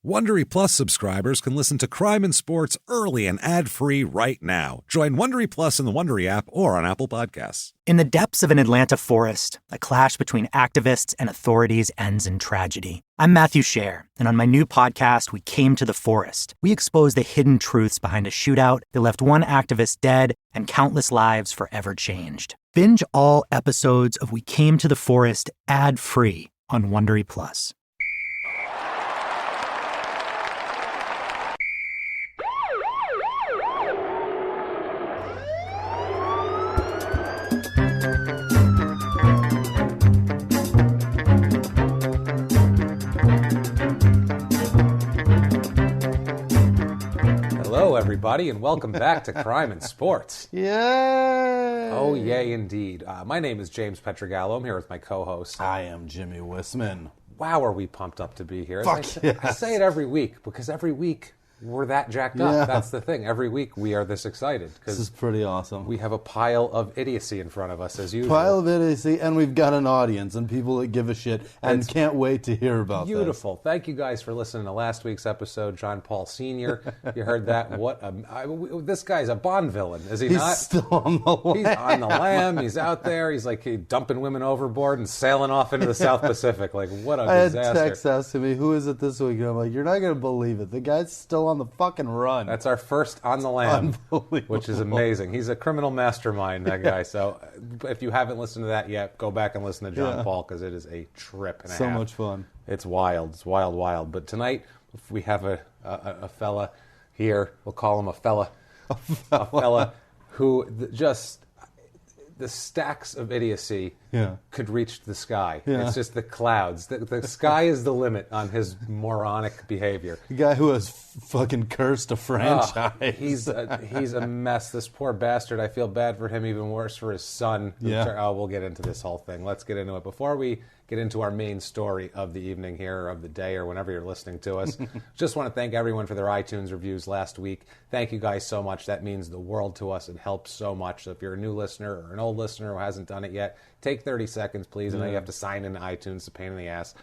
Wondery Plus subscribers can listen to Crime and Sports early and ad-free right now. Join Wondery Plus in the Wondery app or on Apple Podcasts. In the depths of an Atlanta forest, a clash between activists and authorities ends in tragedy. I'm Matthew Scher, and on my new podcast, We Came to the Forest, we expose the hidden truths behind a shootout that left one activist dead and countless lives forever changed. Binge all episodes of We Came to the Forest ad-free on Wondery Plus. Hello, everybody, and welcome back to Crime and Sports. Yay! Oh, yay, indeed. My name is James Petrogallo. I'm here with my co-host. I am Jimmy Wisman. Wow, are we pumped up to be here. Fuck yes. I say it every week, because every week we're that jacked up. Yeah. That's the thing. Every week we are this excited. This is pretty awesome. We have a pile of idiocy in front of us, as usual. Pile of idiocy, and we've got an audience and people that give a shit and can't wait to hear about this. Beautiful. Thank you guys for listening to last week's episode. John Paul Sr., you heard that. This guy's a Bond villain, is he not? He's still on the lam. He's on the lam. He's out there. He's like dumping women overboard and sailing off into the South Pacific. Like, what a I had disaster. text asking me, who is it this week? And I'm like, you're not going to believe it. The guy's still on the fucking run. That's our first on the lam, Unbelievable. which is amazing. He's a criminal mastermind, that guy. So if you haven't listened to that yet, go back and listen to John Paul, because it is a trip and a half. So much fun. It's wild. It's wild, wild. But tonight, we have a fella here. We'll call him a fella. A fella who just... The stacks of idiocy could reach the sky. Yeah. It's just the clouds. The sky is the limit on his moronic behavior. The guy who has fucking cursed a franchise. He's a mess. This poor bastard. I feel bad for him, even worse for his son. Yeah. We'll get into this whole thing. Let's get into it. Before we get into our main story of the evening here, or of the day, or whenever you're listening to us, just want to thank everyone for their iTunes reviews last week. Thank you guys so much. That means the world to us. It helps so much. So if you're a new listener or an old listener who hasn't done it yet, take 30 seconds, please. I know you have to sign into iTunes. It's a pain in the ass.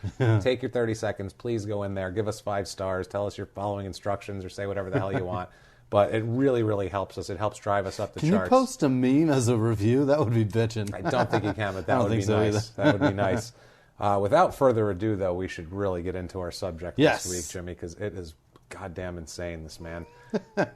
Take your 30 seconds. Please go in there. Give us 5 stars. Tell us you're following instructions, or say whatever the hell you want. But it really, really helps us. It helps drive us up the charts. Can you post a meme as a review? That would be bitchin'. I don't think you can, but that would be so nice. either. That would be nice. Without further ado, though, we should really get into our subject this week, Jimmy, because it is goddamn insane, this man.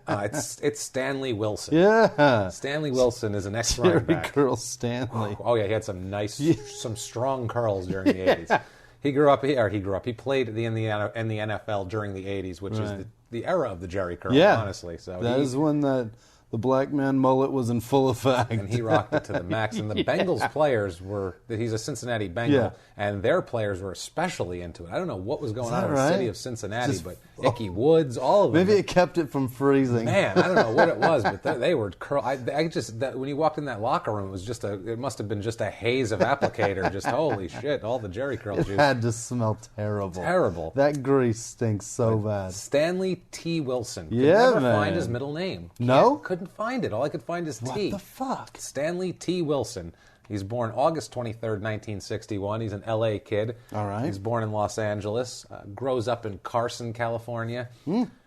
It's Stanley Wilson. Yeah. Stanley Wilson is an ex-running back. Girl Stanley. Oh, yeah, he had some some strong curls during the 80s. He played in the NFL during the 80s, which is the era of the Jerry curl, honestly. So that is when the black man mullet was in full effect. And he rocked it to the max. And the Bengals players he's a Cincinnati Bengal, and their players were especially into it. I don't know what was going on in the city of Cincinnati, but Ickey Woods, all of them. Maybe it kept it from freezing. Man, I don't know what it was, but they were curl. When you walked in that locker room, it must have been just a haze of applicator. Just holy shit, all the Jerry curl juice. It had to smell terrible. Terrible. That grease stinks so bad. Stanley T. Wilson. Could Yeah, never man. find his middle name. No? Couldn't find it. All I could find is T. What the fuck? Stanley T. Wilson. He's born August 23rd, 1961. He's an L.A. kid. All right. He's born in Los Angeles. Grows up in Carson, California.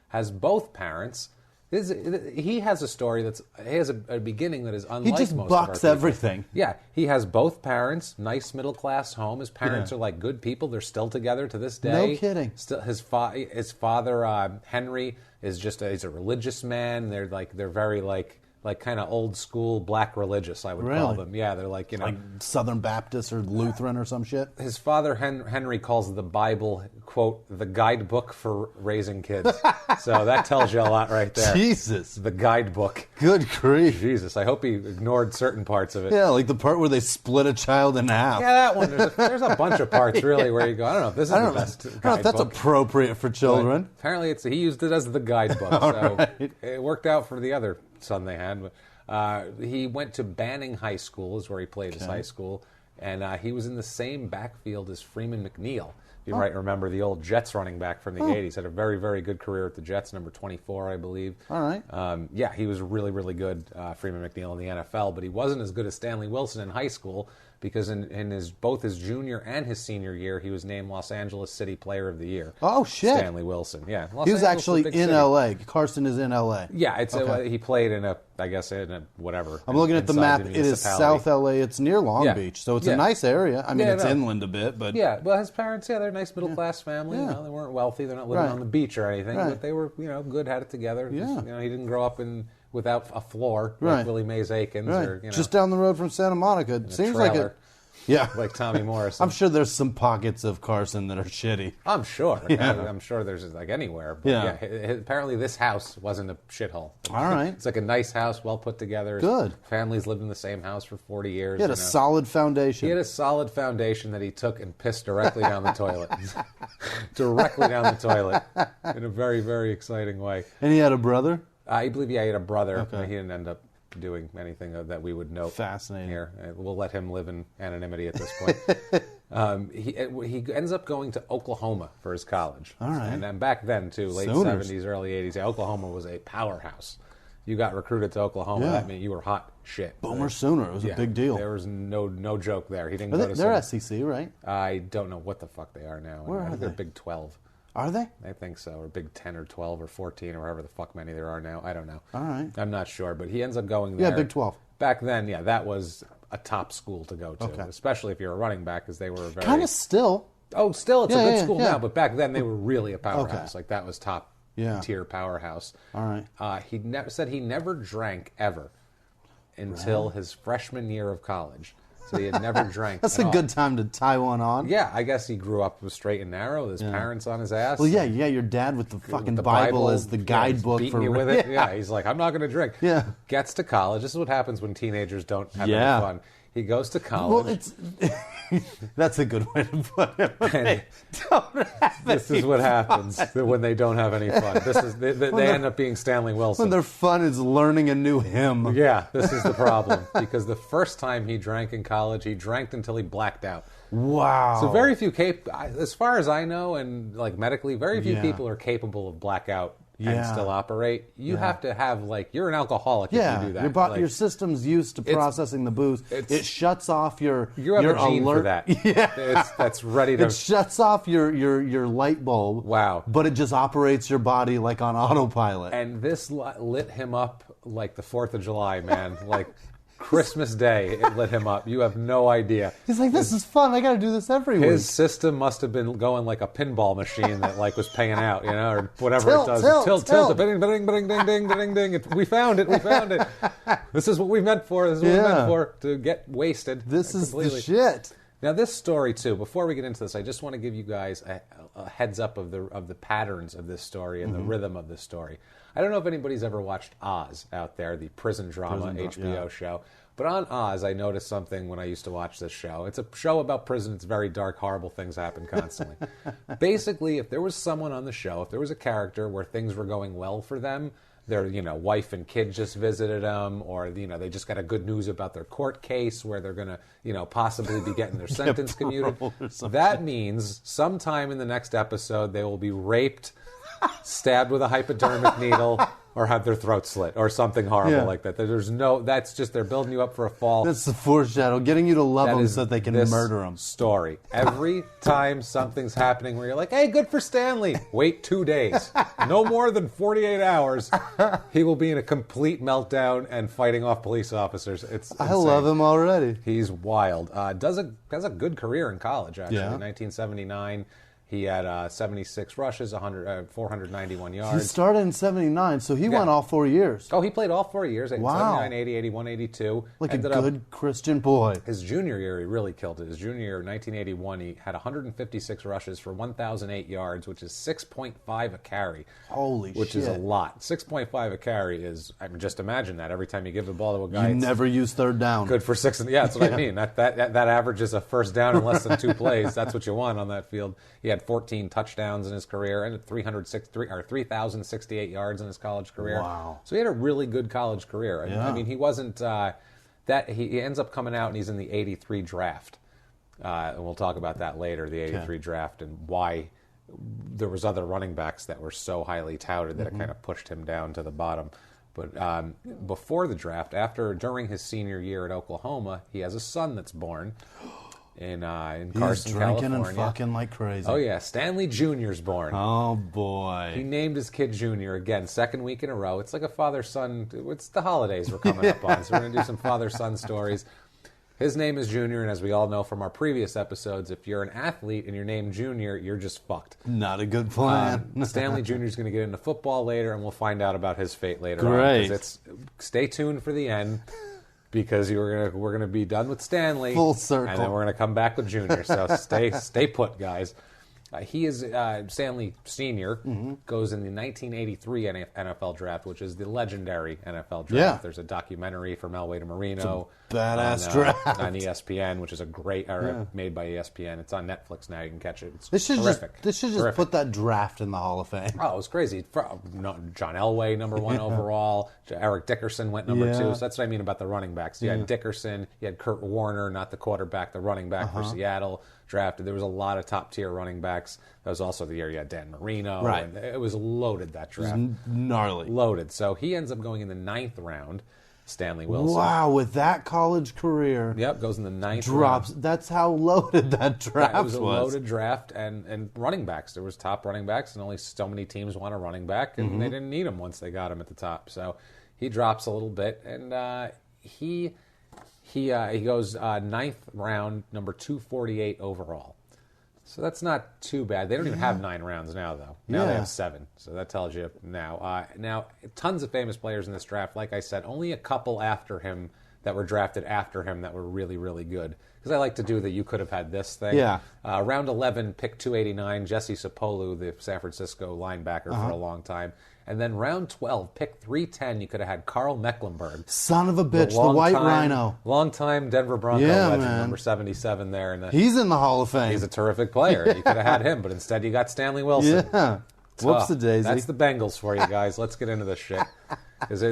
Has both parents. He has a story he has a beginning that is unlike He just most of bucks our people. everything. Yeah, he has both parents, nice middle-class home. His parents are like good people. They're still together to this day. No kidding. Still, his father, Henry, is he's a religious man. They're very kind of old school black religious, I would call them. Yeah, they're like Southern Baptist or Lutheran or some shit. His father, Henry, calls the Bible, quote, the guidebook for raising kids. So that tells you a lot right there. Jesus. The guidebook. Good grief. Jesus, I hope he ignored certain parts of it. Yeah, like the part where they split a child in half. Yeah, that one. There's a bunch of parts, really, where you go, I don't know if this is the best I don't know if that's guidebook. appropriate for children. But apparently, he used it as the guidebook. So it worked out for the other son they had. But he went to Banning High School, is where he played his high school, and he was in the same backfield as Freeman McNeil. You might remember the old Jets running back from the 80s. Had a very, very good career at the Jets, number 24, I believe. All right. Yeah, he was really, really good, Freeman McNeil in the NFL, but he wasn't as good as Stanley Wilson in high school because in both his junior and his senior year, he was named Los Angeles City Player of the Year. Oh, shit. Stanley Wilson, yeah. He was actually in L.A. Carson is in L.A. Yeah, he played in whatever. I'm looking at the map. It is South L.A. It's near Long Yeah. Beach, so it's a nice area. I mean, it's inland a bit, but... Yeah, well, his parents, they're a nice middle-class family. Yeah. You know, they weren't wealthy. They're not living on the beach or anything, Right. but they were, good, had it together. Yeah. Just, he didn't grow up without a floor Right. like Willie Mays Aikens or, Just down the road from Santa Monica. It seems like it... Yeah. Like Tommy Morrison. I'm sure there's some pockets of Carson that are shitty. I'm sure. Yeah. I'm sure there's like anywhere. But apparently this house wasn't a shithole. All right. It's like a nice house, well put together. Good. Families lived in the same house for 40 years. He had a solid foundation. He had a solid foundation that he took and pissed directly down the toilet. Directly down the toilet. In a very, very exciting way. And he had a brother? I believe he had a brother. Okay. He didn't end up doing anything that we would note. Fascinating. Here. We'll let him live in anonymity at this point. He ends up going to Oklahoma for his college. All right. And then back then, too, late Sooners. 70s, early 80s, Oklahoma was a powerhouse. You got recruited to Oklahoma, that meant you were hot shit. Boomer Sooner. It was a big deal. There was no joke there. He didn't Are go they, to they're some- SEC, right? I don't know what the fuck they are now. Where I are think they're they? Big 12. Are they? I think so, or Big 10 or 12 or 14 or however the fuck many there are now. I don't know. All right. I'm not sure, but he ends up going there. Yeah, Big 12. Back then, that was a top school to go to, Okay. especially if you're a running back, because they were very... Kind of still. Oh, still, it's a good school yeah. now, but back then they were really a powerhouse. Like, that was top tier powerhouse. All right. He said he never drank ever until his freshman year of college. So he had never drank That's at a all. good time to tie one on. Yeah, I guess he grew up straight and narrow, with his parents on his ass. Well, yeah, your dad with the fucking The Bible as the he's guidebook beating for you with it. Yeah, he's like, I'm not going to drink. Yeah. Gets to college. This is what happens when teenagers don't have any Yeah. fun. He goes to college. Well, it's that's a good way to put it. When they don't have This any is what fun. happens when they don't have any fun. This is they end up being Stanley Wilson. When their fun is learning a new hymn. Yeah, this is the problem. Because the first time he drank in college, he drank until he blacked out. Wow. So very few, as far as I know, and like medically, very few Yeah. people are capable of blackout and Yeah. still operate. You have to have you're an alcoholic if you do that. Your system's used to processing the booze. It shuts off your You have your a gene alert. for that. Yeah. That's ready to. It shuts off your light bulb. Wow. But it just operates your body like on autopilot. And this lit him up like the 4th of July, man. Like Christmas Day, it lit him up. You have no idea. He's like, this is fun. I got to do this every week. His system must have been going like a pinball machine that was paying out, or whatever Tilt, it does. tilt. Ding, ding, ding, ding, ding, ding, ding. We found it. This is what we meant for. This is what we meant for, to get wasted. This is completely. the shit. Now, this story, too, before we get into this, I just want to give you guys a heads up of the patterns of this story and the rhythm of this story. I don't know if anybody's ever watched Oz out there, the prison drama HBO show. But on Oz, I noticed something when I used to watch this show. It's a show about prison. It's very dark, horrible things happen constantly. Basically, if there was someone on the show, if there was a character where things were going well for them, their wife and kid just visited them, or they just got a good news about their court case where they're going to possibly be getting their sentence commuted. That means sometime in the next episode they will be raped, stabbed with a hypodermic needle, or have their throat slit, or something horrible like that. That's just, they're building you up for a fall. That's the foreshadow, getting you to love That them is so that they can this murder them. Story. Every time something's happening where you're like, hey, good for Stanley. Wait 2 days. No more than 48 hours. He will be in a complete meltdown and fighting off police officers. It's I insane. love him already. He's wild. Has a good career in college, actually. Yeah. In 1979, he had 76 rushes, 491 yards. He started in 79, so he went all 4 years. Oh, he played all 4 years. Wow. 79, 80, 81, 82. Like Ended a up- good Christian boy. His junior year, he really killed it. His junior year, 1981, he had 156 rushes for 1,008 yards, which is 6.5 a carry. Holy Which shit. is a lot. 6.5 a carry is, just imagine that. Every time you give the ball to a guy, You it's never use third down. good for 6. Yeah, that's what I mean. That averages a first down in less than 2 plays. That's what you want on that field. He had 14 touchdowns in his career and 3,068 yards in his college career. Wow. So he had a really good college career. Yeah. I mean, he wasn't he ends up coming out and he's in the 83 draft. And we'll talk about that later, the 83 draft, and why there was other running backs that were so highly touted that it kind of pushed him down to the bottom. But before the draft, during his senior year at Oklahoma, he has a son that's born in Carson, He's drinking California. and fucking like crazy. Oh, yeah. Stanley Jr.'s born. Oh, boy. He named his kid Junior again, second week in a row. It's like a father-son. It's the holidays we're coming up on, so we're going to do some father-son stories. His name is Junior, and as we all know from our previous episodes, if you're an athlete and you're named Junior, you're just fucked. Not a good plan. Stanley Jr. is going to get into football later, and we'll find out about his fate later Great. on. Stay tuned for the end, because we're going to be done with Stanley. Full circle. And then we're going to come back with Junior, so stay put, guys. He is Stanley Sr. Goes in the 1983 NFL draft, which is the legendary NFL draft. Yeah. There's a documentary from Elway to Marino. Badass draft. On ESPN, which is made by ESPN. It's on Netflix now. You can catch it. It's They should terrific. just put that draft in the Hall of Fame. Oh, it was crazy. John Elway, number 1 overall. Eric Dickerson went number 2. So that's what I mean about the running backs. You had Dickerson. You had Kurt Warner, not the quarterback, the running back for Seattle. Drafted. There was a lot of top-tier running backs. That was also the year you had Dan Marino. Right. And it was loaded, that draft. It was gnarly. Loaded. So he ends up going in the 9th round, Stanley Wilson. Wow, with that college career. Yep, goes in the 9th Drops. round. That's how loaded that draft It was a loaded draft, and running backs. There was top running backs, and only so many teams want a running back, and they didn't need him once they got him at the top. So he drops a little bit, and he goes 9th round, number 248 overall. So that's not too bad. They don't even have 9 rounds now, though. Now they have 7. So that tells you now. Now, tons of famous players in this draft. Like I said, only a couple after him that were drafted after him that were really, really good. Because I like to do the you could have had this thing. Yeah. Round 11, pick 289, Jesse Sapolu, the San Francisco linebacker for a long time. And then round 12, pick 310, you could have had Carl Mecklenburg. Son of a bitch, the white rhino. Long-time Denver Bronco legend, man. number 77 there. He's in the Hall of Fame. He's a terrific player. You could have had him, but instead you got Stanley Wilson. Yeah. Whoops-a-daisy. That's the Bengals for you guys. Let's get into this shit. Because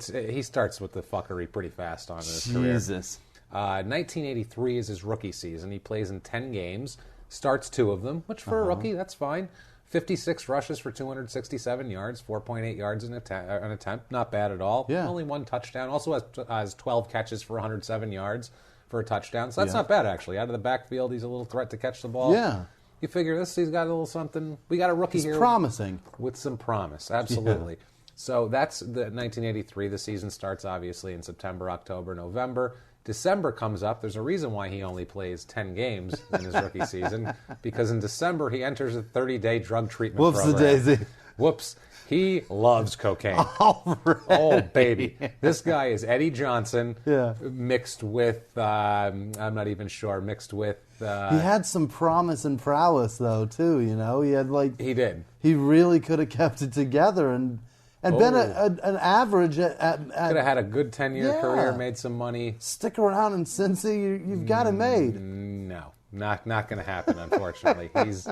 he starts with the fuckery pretty fast on in his career. Jesus. 1983 is his rookie season. He plays in 10 games, starts 2 of them, which for a rookie, that's fine. 56 rushes for 267 yards, 4.8 yards an attempt. Not bad at all. Yeah. Only 1 touchdown. Also has 12 catches for 107 yards for a touchdown. So that's not bad, actually. Out of the backfield, he's a little threat to catch the ball. Yeah. You figure he's got a little something. We got a rookie here. Promising. With some promise, absolutely. Yeah. So that's the 1983. The season starts, obviously, in September, October, November. December comes up. There's a reason why he only plays 10 games in his rookie season, because in December he enters a 30-day drug treatment program. Whoops-a-daisy. Whoops. He loves cocaine. All right. Oh, baby. This guy is Eddie Johnson mixed with, I'm not even sure, mixed with... he had some promise and prowess, though, too, you know? He had, He did. He really could have kept it together and been an average at could have had a good 10-year career, made some money. Stick around in Cincy, you've got it made. No, not going to happen, unfortunately. He's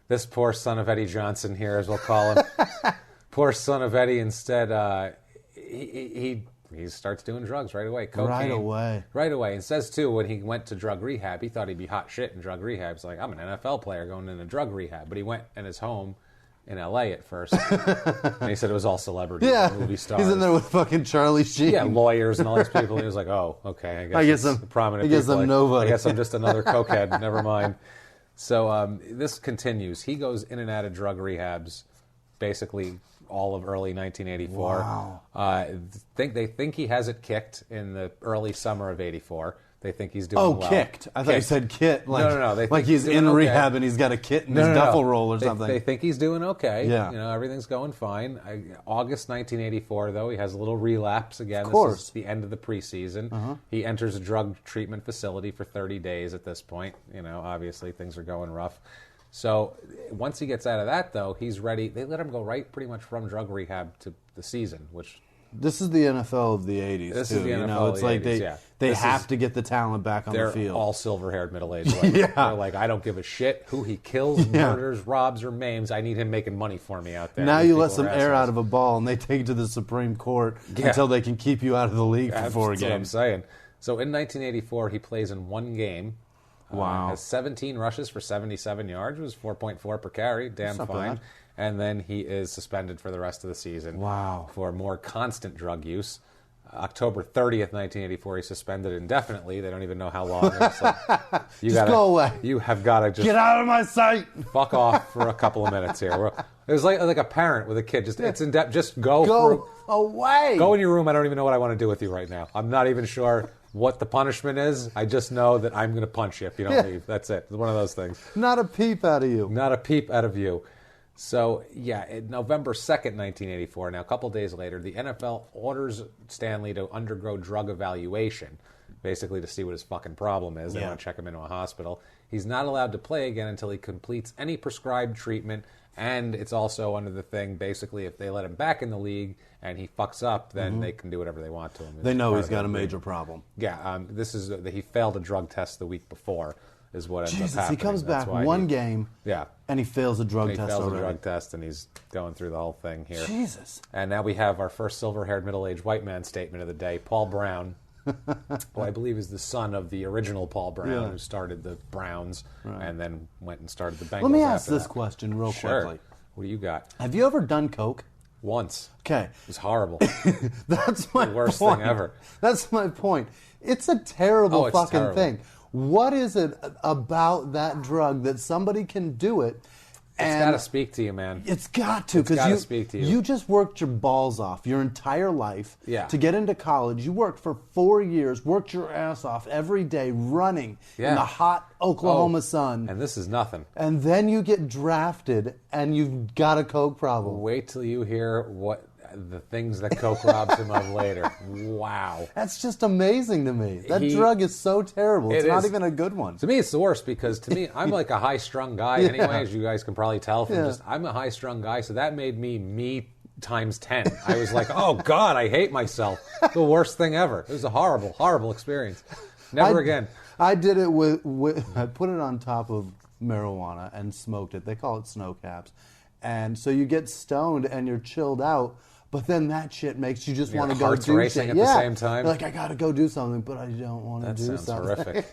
this poor son of Eddie Johnson here, as we'll call him. Poor son of Eddie. Instead, he starts doing drugs right away. Cocaine. Right away. And says, too, when he went to drug rehab, he thought he'd be hot shit in drug rehab. He's like, I'm an NFL player going into drug rehab. But he went in his home in L.A. at first. And he said it was all celebrities, movie stars. He's in there with fucking Charlie Sheen. Yeah, lawyers and all these people. And he was like, oh, okay. I guess I'm prominent. I guess people. I'm nobody. I guess I'm just another cokehead. Never mind. So this continues. He goes in and out of drug rehabs basically all of early 1984. Wow. They think he has it kicked in the early summer of 84. They think he's doing well. Kicked. I thought you said kit. Like, no. They like think he's in rehab and he's got a kit in his duffel roll or something. They think he's doing okay. Yeah. You know, everything's going fine. August 1984, though, he has a little relapse again. Of course. This is the end of the preseason. He enters a drug treatment facility for 30 days at this point. You know, obviously things are going rough. So once he gets out of that, though, he's ready. They let him go right pretty much from drug rehab to the season, which... This is the NFL of the 80s, This too. is the NFL you know, of it's the like 80s, they have to get the talent back on the They're field. all silver-haired, middle-aged women. They're like, I don't give a shit who he kills, murders, robs, or maims. I need him making money for me out there. Now These you let people some are air assholes. out of a ball, and they take it to the Supreme Court until they can keep you out of the league for 4 games. That's what I'm saying. So in 1984, he plays in 1 game. Wow. Has 17 rushes for 77 yards. It was 4.4 per carry. Damn fine. and then he is suspended for the rest of the season. Wow. For more constant drug use. October 30th, 1984, he's suspended indefinitely. They don't even know how long. It's like, Just go away. You have got to just Get out of my sight. fuck off for a couple of minutes here. It was like a parent with a kid. It's in depth. Just go away. Go in your room. I don't even know what I want to do with you right now. I'm not even sure what the punishment is. I just know that I'm going to punch you if you don't leave. That's it. It's one of those things. Not a peep out of you. Not a peep out of you. So, November 2nd, 1984, now a couple days later, the NFL orders Stanley to undergo drug evaluation, basically to see what his fucking problem is. They want to check him into a hospital. He's not allowed to play again until he completes any prescribed treatment, and it's also under the thing, basically, if they let him back in the league and he fucks up, then they can do whatever they want to him. They know he's got a major problem. Yeah, this is he failed a drug test the week before. Is what ends up happening. He comes back one game, and he fails a drug test already. A drug test, and he's going through the whole thing here. Jesus. And now we have our first silver-haired, middle-aged white man statement of the day. Paul Brown, who I believe is the son of the original Paul Brown, who started the Browns and then went and started the Bengals. Let me ask this question real quickly. What do you got? Have you ever done coke? Once. Okay. It was horrible. That's my the worst point. thing ever. That's my point. It's a terrible fucking thing. What is it about that drug that somebody can do it? It's got to speak to you, man. It's got to, because you just worked your balls off your entire life to get into college. You worked for 4 years, worked your ass off every day running in the hot Oklahoma sun. And this is nothing. And then you get drafted and you've got a coke problem. Wait till you hear what the things that coke robs him of later. Wow. That's just amazing to me. That drug is so terrible. It's not even a good one. To me, it's the worst because to me, I'm like a high-strung guy anyway, as you guys can probably tell from I'm a high-strung guy, so that made me times 10. I was like, oh, God, I hate myself. The worst thing ever. It was a horrible, horrible experience. Never again. I did it with I put it on top of marijuana and smoked it. They call it snow caps. And so you get stoned and you're chilled out. But then that shit makes you just want to go do shit. Racing at the same time. You're like, I got to go do something, but I don't want to do something. That sounds horrific.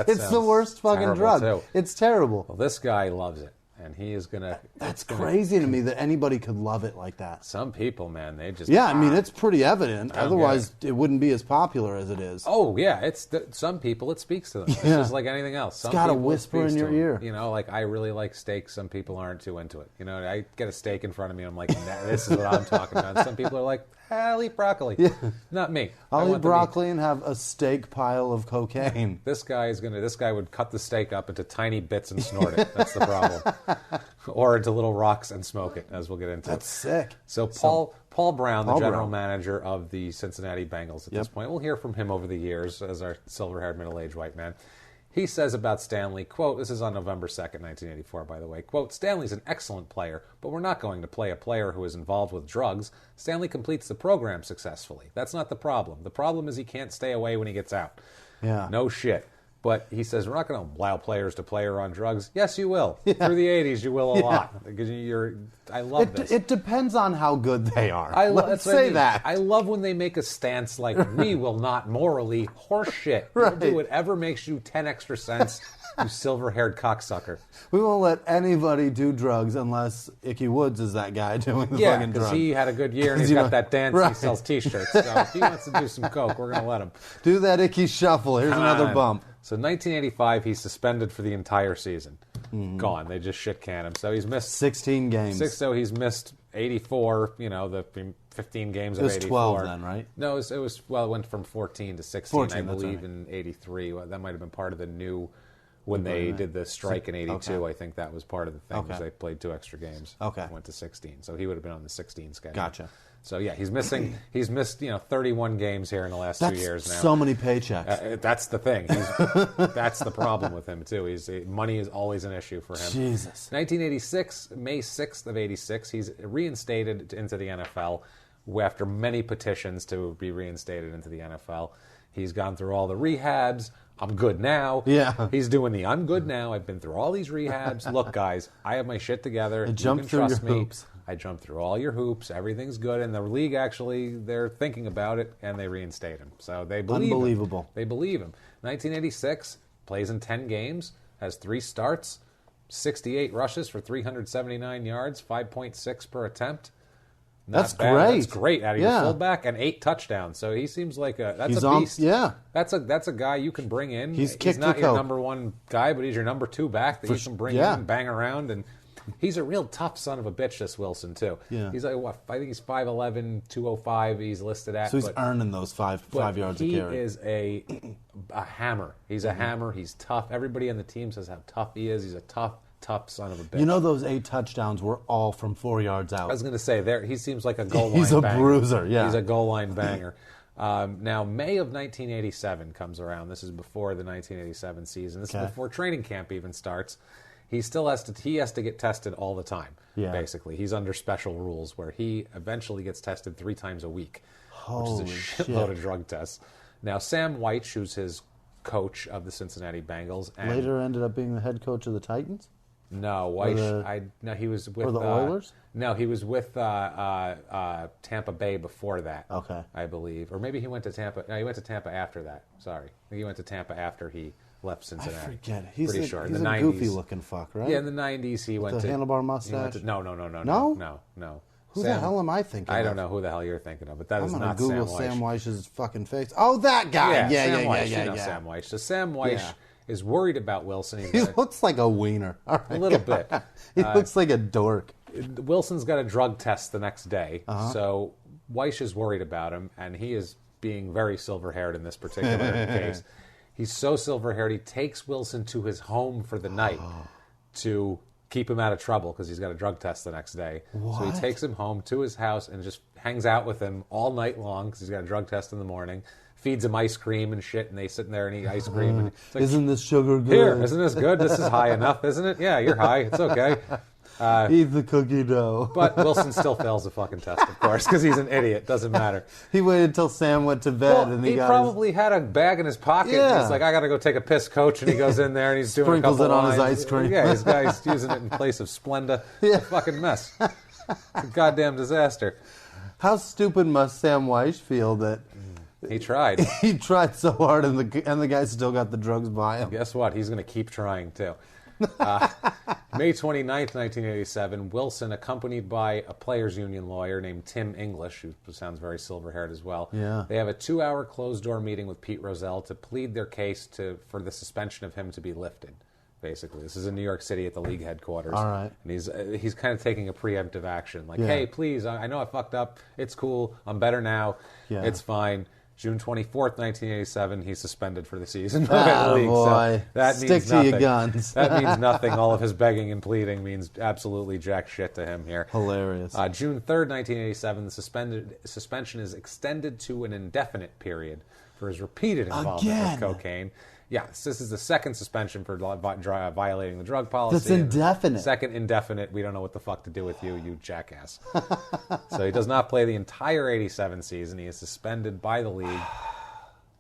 It's the worst fucking drug. Too. It's terrible. Well, this guy loves it, and he is gonna. That's crazy to me that anybody could love it like that. Some people, man, they just. Yeah, I mean, it's pretty evident. Otherwise, it wouldn't be as popular as it is. Oh yeah, some people it speaks to them. It's just like anything else. It's got a whisper in your ear. You know, like I really like steak. Some people aren't too into it. You know, I get a steak in front of me, I'm like, nah, this is what I'm talking about. And some people are like, I'll eat broccoli. Yeah. Not me. I'll eat broccoli and have a steak pile of cocaine. This guy would cut the steak up into tiny bits and snort it. That's the problem. Or into little rocks and smoke it, as we'll get into. That's sick. So Paul Brown, the general manager of the Cincinnati Bengals at this point, we'll hear from him over the years as our silver-haired middle-aged white man. He says about Stanley, quote, this is on November 2nd, 1984, by the way, quote, Stanley's an excellent player, but we're not going to play a player who is involved with drugs. Stanley completes the program successfully. That's not the problem. The problem is he can't stay away when he gets out. Yeah. No shit. But he says, we're not going to allow players to play on drugs. Yes, you will. Yeah. Through the 80s, you will a lot. Because I love this. It depends on how good they are. Let's say that. I love when they make a stance like, we will not morally horse shit. We'll do whatever makes you 10 extra cents, you silver-haired cocksucker. We won't let anybody do drugs unless Icky Woods is that guy doing the fucking drugs. Yeah, because he had a good year and he's got that dance and he sells T-shirts. So if he wants to do some coke, we're going to let him. Do that Icky shuffle. Here's another bump. So 1985, he's suspended for the entire season. Gone. They just shit can him. So he's missed 16 games. So he's missed 84. You know, the 15 games of 84. It was 12 then, right? No, it went from 14 to 16. 14, I believe in 83. Well, that might have been part of the new when they did the strike in 82. Okay. I think that was part of the thing because they played 2 extra games. Okay, went to 16. So he would have been on the 16 schedule. Gotcha. So yeah, he's missed 31 games here in the last 2 years now. So many paychecks. That's the thing. That's the problem with him too. Money is always an issue for him. Jesus. 1986, May 6th of 86, he's reinstated into the NFL after many petitions to be reinstated into the NFL. He's gone through all the rehabs. I'm good now. Yeah. He's doing the I'm good now. I've been through all these rehabs. Look, guys, I have my shit together. I jumped through your hoops. I jumped through all your hoops. Everything's good. And the league actually, they're thinking about it, and they reinstate him. So they believe Unbelievable. him. They believe him. 1986, plays in 10 games, has 3 starts, 68 rushes for 379 yards, 5.6 per attempt. That's great. That's great out of your fullback, and 8 touchdowns. So he seems like he's a beast. That's a guy you can bring in. He's not your number one guy, but he's your number 2 back that you can bring in, bang around, and he's a real tough son of a bitch. This Wilson too. Yeah. He's like what? I think he's 5'11", 205. He's listed at. So he's earning those 5 yards a carry. He is a hammer. He's a hammer. He's tough. Everybody on the team says how tough he is. He's a tough son of a bitch. You know those 8 touchdowns were all from 4 yards out. I was going to say, he seems like a goal line He's a banger. bruiser, yeah. He's a goal line banger. Now, May of 1987 comes around. This is before the 1987 season. This is before training camp even starts. He still has to get tested all the time, basically. He's under special rules where he eventually gets tested 3 times a week, which is a shitload of drug tests. Now, Sam Wyche, who's his coach of the Cincinnati Bengals. And later ended up being the head coach of the Titans? No, Wyche. He was with the Oilers. No, he was with Tampa Bay before that. Okay, I believe, or maybe he went to Tampa. No, he went to Tampa after that. Sorry, I think he went to Tampa after he left Cincinnati. I forget it. He's pretty sure. He's in the a 90s. goofy-looking fuck, right? Yeah, in the 90s he went to handlebar mustache. No. Who the hell am I thinking? I don't know who the hell you're thinking of, but that is not Sam Wyche. I'm gonna Google Sam Wyche's fucking face. Oh, that guy. Yeah. Sam Wyche. So Sam Wyche is worried about Wilson. He looks like a wiener. A little bit. He looks like a dork. Wilson's got a drug test the next day, so Wyche is worried about him, and he is being very silver-haired in this particular case. He's so silver-haired, he takes Wilson to his home for the night to keep him out of trouble because he's got a drug test the next day. What? So he takes him home to his house and just hangs out with him all night long because he's got a drug test in the morning. Feeds him ice cream and shit, and they sit in there and eat ice cream. And it's like, isn't this sugar good? Here, isn't this good? This is high enough, isn't it? Yeah, you're high. It's okay. Eat the cookie dough. But Wilson still fails the fucking test, of course, because he's an idiot. Doesn't matter. He waited till Sam went to bed, and he probably had a bag in his pocket. Yeah. He's like, I got to go take a piss, coach, and he goes in there and he's doing a couple it on lines. his ice cream. Yeah, this guy's using it in place of Splenda. It's a fucking mess. It's a goddamn disaster. How stupid must Sam Wyche feel that he tried? He tried so hard, and the guy still got the drugs by him. Guess what? He's going to keep trying too. May 29th, 1987, Wilson, accompanied by a players' union lawyer named Tim English, who sounds very silver-haired as well. Yeah. They have a 2-hour closed-door meeting with Pete Rozelle to plead their case for the suspension of him to be lifted. Basically, this is in New York City at the league headquarters. All right. And he's kind of taking a preemptive action, like, hey, please, I know I fucked up. It's cool. I'm better now. Yeah. It's fine. June 24th, 1987, he's suspended for the season. Boy. So that Stick means to nothing. your guns. That means nothing. All of his begging and pleading means absolutely jack shit to him here. Hilarious. June 3rd, 1987, the suspension is extended to an indefinite period for his repeated involvement with cocaine. Yes, this is the second suspension for violating the drug policy. That's indefinite. Second indefinite. We don't know what the fuck to do with you, you jackass. So he does not play the entire 87 season. He is suspended by the league.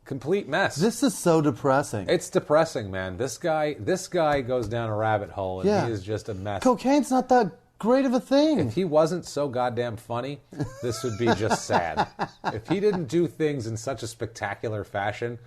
Complete mess. This is so depressing. It's depressing, man. This guy goes down a rabbit hole, and he is just a mess. Cocaine's not that great of a thing. If he wasn't so goddamn funny, this would be just sad. If he didn't do things in such a spectacular fashion,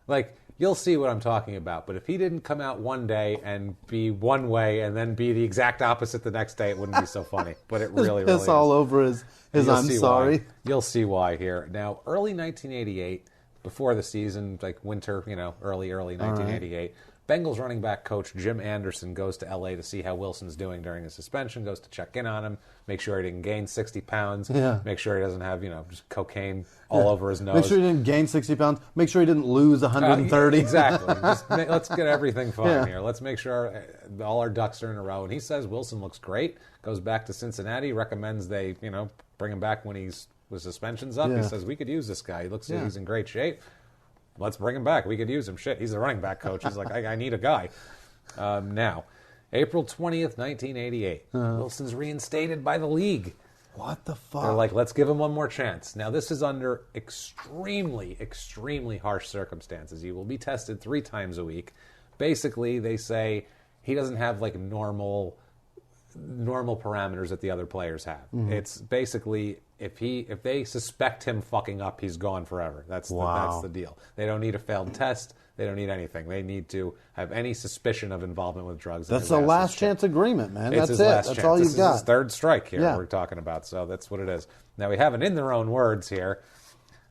like... You'll see what I'm talking about. But if he didn't come out one day and be one way and then be the exact opposite the next day, it wouldn't be so funny. But it really is. All over his I'm sorry. Why. You'll see why here. Now, early 1988, before the season, like winter, early 1988, Bengals running back coach Jim Anderson goes to L.A. to see how Wilson's doing during his suspension, goes to check in on him, make sure he didn't gain 60 pounds, make sure he doesn't have, just cocaine all over his nose. Make sure he didn't gain 60 pounds, make sure he didn't lose 130. Exactly. Let's get everything fine here. Let's make sure all our ducks are in a row. And he says Wilson looks great, goes back to Cincinnati, recommends they, bring him back when with suspension's up. He says, we could use this guy. He looks like he's in great shape. Let's bring him back. We could use him. Shit, he's the running back coach. He's like, I need a guy. Now, April 20th, 1988. Wilson's reinstated by the league. What the fuck? They're like, let's give him one more chance. Now, this is under extremely, extremely harsh circumstances. He will be tested 3 times a week. Basically, they say he doesn't have, like, normal normal parameters that the other players have. It's basically if they suspect him fucking up, he's gone forever. That's the deal. They don't need a failed test. They don't need anything. They need to have any suspicion of involvement with drugs. That's a last chance agreement, man. That's it. That's all you've got. This is his third strike here we're talking about, so that's what it is. Now we have an in their own words here.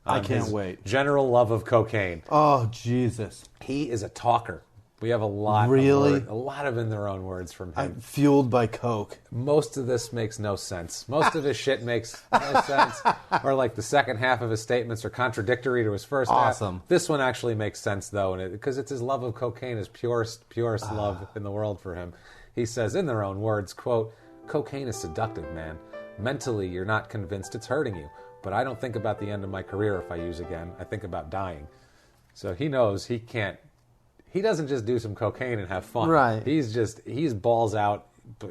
I can't wait. General love of cocaine. Oh, Jesus. He is a talker. We have a lot of in their own words from him. I'm fueled by coke. Most of this makes no sense. Most of his shit makes no sense. Or like the second half of his statements are contradictory to his first half. This one actually makes sense, though, because it's his love of cocaine, his purest love in the world for him. He says, in their own words, quote, "Cocaine is seductive, man. Mentally, you're not convinced it's hurting you. But I don't think about the end of my career if I use again. I think about dying." So he knows he can't. He doesn't just do some cocaine and have fun. Right. He's balls out.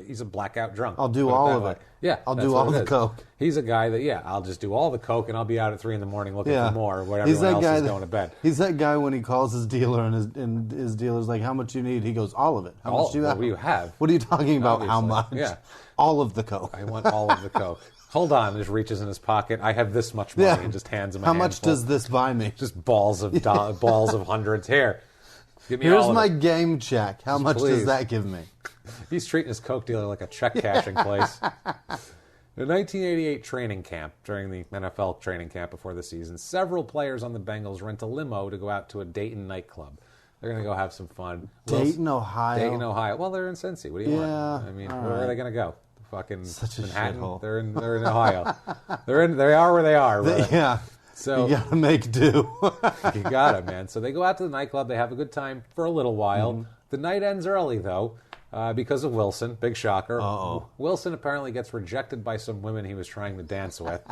He's a blackout drunk. I'll do all of it. Yeah. I'll do all the coke. He's a guy that, I'll just do all the coke and I'll be out at 3 a.m. looking for more when everyone else is going to bed. He's that guy when he calls his dealer and his dealer's like, "How much you need?" He goes, "All of it." How much do you have? What do you have? What are you talking about? Obviously. How much? Yeah. All of the coke. I want all of the coke. Hold on, just reaches in his pocket. I have this much money and just hands him a handful. How much does this buy me? Just balls of hundreds. Here. Give me Here's all my game check. How much does that give me? He's treating his coke dealer like a check cashing place. The 1988 training camp, during the NFL training camp before the season, several players on the Bengals rent a limo to go out to a Dayton nightclub. They're going to go have some fun. Dayton, Ohio. Dayton, Ohio. Well, they're in Cincy. What do you want? I mean, where are they going to go? Fucking such a Manhattan. shithole. They're in Ohio. They are where they are. Yeah. So you gotta make do. You gotta, man. So they go out to the nightclub. They have a good time for a little while. The night ends early, though, because of Wilson. Big shocker. Wilson apparently gets rejected by some women he was trying to dance with.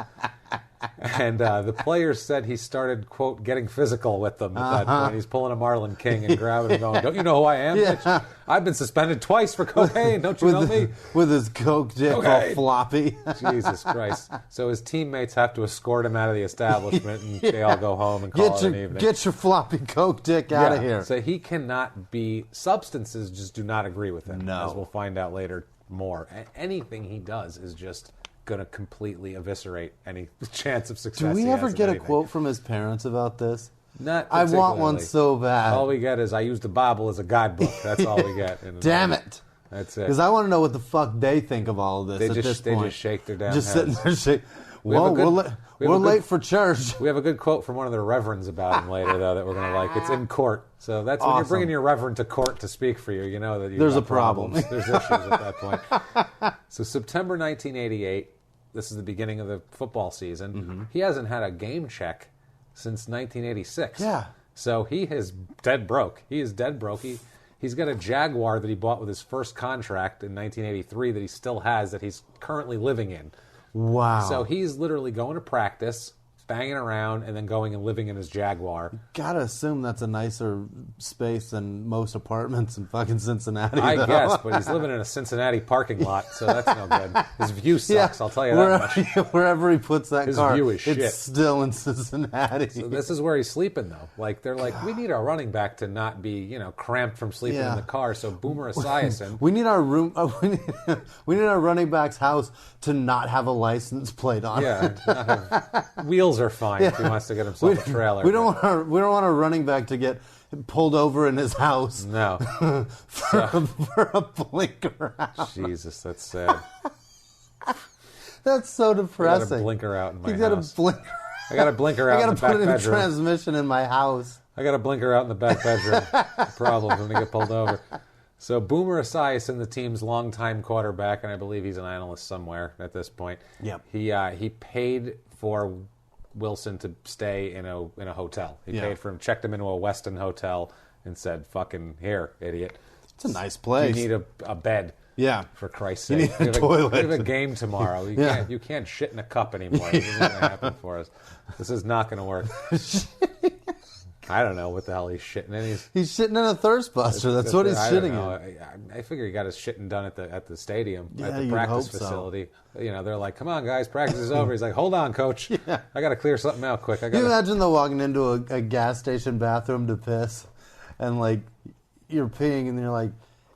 And the players said he started, quote, getting physical with them at that point. He's pulling a Marlon King and grabbing him going, "Don't you know who I am, bitch? I've been suspended twice for cocaine. Don't you know me?" With his coke dick all floppy. Jesus Christ. So his teammates have to escort him out of the establishment, and they all go home and call it an evening. Get your floppy coke dick out of here. So he cannot be... Substances just do not agree with him, as we'll find out later more. Anything he does is just... going to completely eviscerate any chance of success. Do we ever get a quote from his parents about this? Not I want one so bad. All we get is, "I used the Bible as a guidebook." That's all we get. Damn it. That's it. Because I want to know what the fuck they think of all of this at this point. They just shake their damn just heads. Sitting there shaking. Well, we're late for church. We have a good quote from one of the reverends about him later, though, that we're going to like. It's in court. So that's when you're bringing your reverend to court to speak for you. You know that there's a problem. There's issues at that point. So September 1988, this is the beginning of the football season. He hasn't had a game check since 1986. Yeah. So he is dead broke. He is dead broke. He's got a Jaguar that he bought with his first contract in 1983 that he still has, that he's currently living in. Wow. So he's literally going to practice, banging around, and then going and living in his Jaguar. Gotta assume that's a nicer space than most apartments in fucking Cincinnati. I guess, but he's living in a Cincinnati parking lot, so that's no good. His view sucks, I'll tell you that much. Wherever he puts that His car, view is shit. It's still in Cincinnati. So this is where he's sleeping, though. Like, they're like, we need our running back to not be, cramped from sleeping in the car. So Boomer Esiason. We need our we need our running back's house to not have a license plate on it. Yeah, wheels are fine if he wants to get himself a trailer. We don't want a running back to get pulled over in his house. No, for a blinker out. Jesus, that's sad. That's so depressing. I got a blinker out in my house. I got a blinker out in the back bedroom. I got to put in a transmission in my house. I got a blinker out in the back bedroom. Problem when they get pulled over. So Boomer Esiason, the team's longtime quarterback, and I believe he's an analyst somewhere at this point. Yep. He paid for Wilson to stay in a hotel. He paid for him, checked him into a Westin hotel, and said, "Fucking here, idiot." It's a nice place. You need a bed. Yeah. For Christ's you sake. Need a toilet. We have a game tomorrow. You can't shit in a cup anymore. This isn't going to happen for us. This is not going to work. I don't know what the hell he's shitting in. He's shitting in a thirst buster. That's what he's shitting in. I figure he got his shitting done at the stadium, at the practice facility. So. They're like, "Come on, guys, practice is over." He's like, "Hold on, coach. Yeah. I got to clear something out quick." Can you imagine though walking into a gas station bathroom to piss, and like you're peeing, and you're like,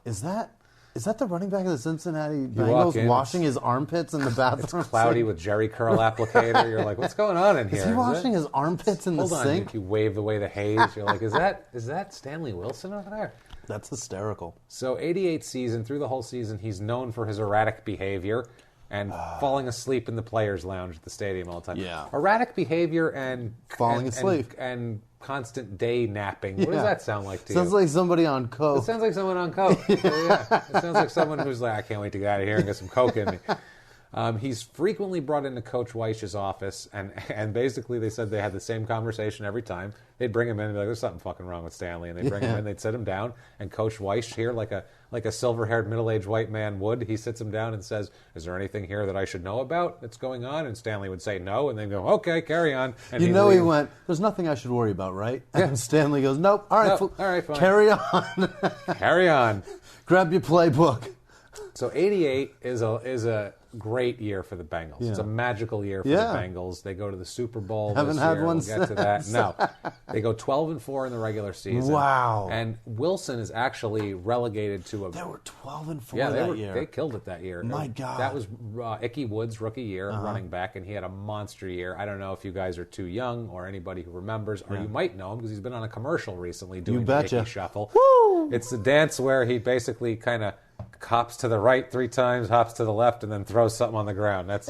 "Is that Is that the running back of the Cincinnati Bengals washing his armpits in the bathroom? It's cloudy with Jerry curl applicator. You're like, what's going on in here? Is he washing his armpits in the sink? Hold on, you waved away the haze. You're like, is that Stanley Wilson over there? That's hysterical. So 88 season, through the whole season, he's known for his erratic behavior and falling asleep in the players' lounge at the stadium all the time. Yeah. Erratic behavior and falling asleep and constant day napping. What does that sound like to you? Sounds like somebody on coke. It sounds like someone on coke. Yeah. It sounds like someone who's like, I can't wait to get out of here and get some coke in me. He's frequently brought into Coach Weich's office, and basically they said they had the same conversation every time. They'd bring him in and be like, there's something fucking wrong with Stanley. And they'd bring him in, they'd sit him down, and Coach Weich here, like a silver-haired middle-aged white man would, he sits him down and says, is there anything here that I should know about that's going on? And Stanley would say no, and they'd go, okay, carry on. And he went, there's nothing I should worry about, right? Yeah. And Stanley goes, nope, all right, all right, fine. Carry on. Carry on. Grab your playbook. So 88 is a great year for the Bengals. Yeah. It's a magical year for the Bengals. They go to the Super Bowl Haven't this had year. one We'll get to that. No. They go 12-4 in the regular season. Wow. And Wilson is actually relegated to They were 12-4 that year. They killed it that year. My God. That was Ickey Woods' rookie year, running back, and he had a monster year. I don't know if you guys are too young or anybody who remembers, or you might know him because he's been on a commercial recently doing the Ickey Shuffle. Woo! It's a dance where he basically kind of hops to the right 3 times, hops to the left, and then throws something on the ground. That's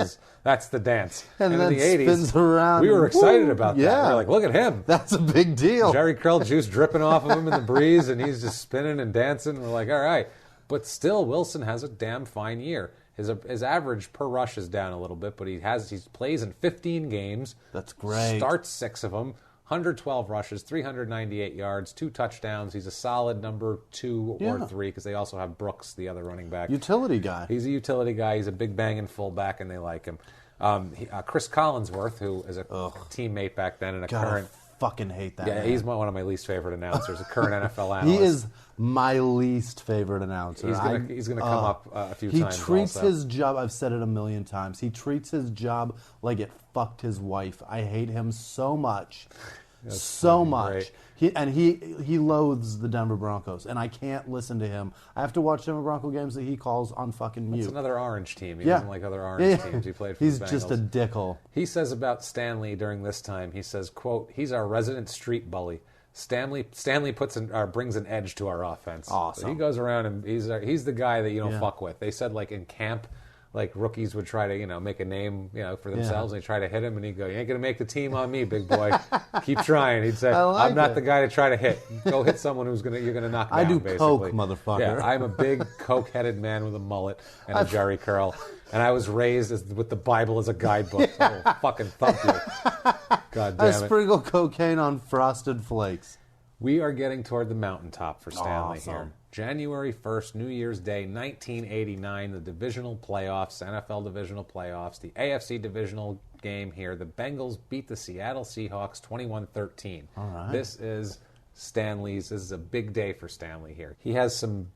the dance. And in then the 80s, spins around. We were excited about that. Yeah. We were like, look at him. That's a big deal. Jerry curl juice dripping off of him in the breeze, and he's just spinning and dancing. We're like, all right. But still, Wilson has a damn fine year. His average per rush is down a little bit, but he plays in 15 games. That's great. Starts 6 of them. 112 rushes, 398 yards, 2 touchdowns. He's a solid number 2 or 3 because they also have Brooks, the other running back. Utility guy. He's a utility guy. He's a big banging fullback, and they like him. Chris Collinsworth, who is a teammate back then and a current... I fucking hate that man. He's one of my least favorite announcers, a current NFL analyst. He is my least favorite announcer. He's going to come up a few times. He treats his job, I've said it a million times, he treats his job like it fucked his wife. I hate him so much. That's so much. He loathes the Denver Broncos, and I can't listen to him. I have to watch Denver Bronco games that he calls on fucking mute. It's another orange team. He doesn't like other orange teams. He played for the Bengals. He's just a dickhole. He says about Stanley during this time, he says, quote, he's our resident street bully. Stanley brings an edge to our offense. Awesome. So he goes around and he's the guy that you don't fuck with. They said like in camp, like rookies would try to, make a name, for themselves, and they try to hit him, and he'd go, you ain't going to make the team on me, big boy. Keep trying. He'd say, I'm not the guy to try to hit. Go hit someone you're going to knock down, I do basically. coke, motherfucker. Yeah, I'm a big coke-headed man with a mullet and a Jerry curl, and I was raised with the Bible as a guidebook. So I will fucking thump you. God damn it. I sprinkle cocaine on Frosted Flakes. We are getting toward the mountaintop for Stanley here. January 1st, New Year's Day, 1989, the divisional playoffs, NFL divisional playoffs, the AFC divisional game here. The Bengals beat the Seattle Seahawks 21-13. All right. This is a big day for Stanley here. He has some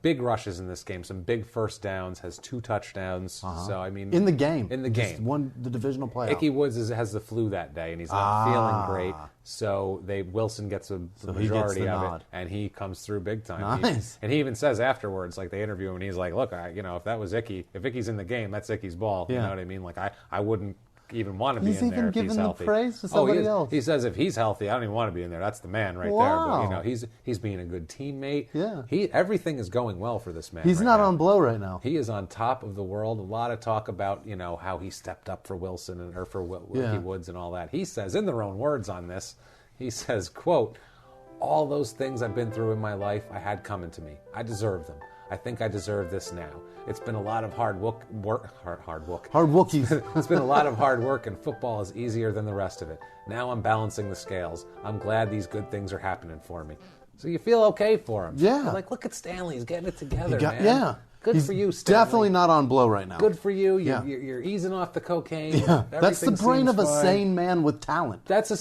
big rushes in this game, some big first downs, has 2 touchdowns. So, I mean... In the game. Just won the divisional playoff. Ickey Woods has the flu that day, and he's not feeling great. So Wilson gets the majority of it, and he comes through big time. Nice. And he even says afterwards, like they interview him, and he's like, look, if that was Ickey, if Ickey's in the game, that's Ickey's ball. You know what I mean? Like, I wouldn't even want to be in there if he's healthy. He's even giving the praise to somebody else. He says if he's healthy, I don't even want to be in there. That's the man right there. But he's being a good teammate. Yeah. Everything is going well for this man. He's not on blow right now. He is on top of the world. A lot of talk about how he stepped up for Wilson or for Ickey Woods and all that. He says in their own words on this, he says, quote, all those things I've been through in my life, I had coming to me. I deserve them. I think I deserve this now. It's been a lot of hard work. Hard wookies. It's been a lot of hard work, and football is easier than the rest of it. Now I'm balancing the scales. I'm glad these good things are happening for me. So you feel okay for him. Yeah. You're like, look at Stanley. He's getting it together, man. Yeah. Good for you, Stanley. Definitely not on blow right now. Good for you. You're easing off the cocaine. Yeah. That's the brain of a sane man with talent. That's a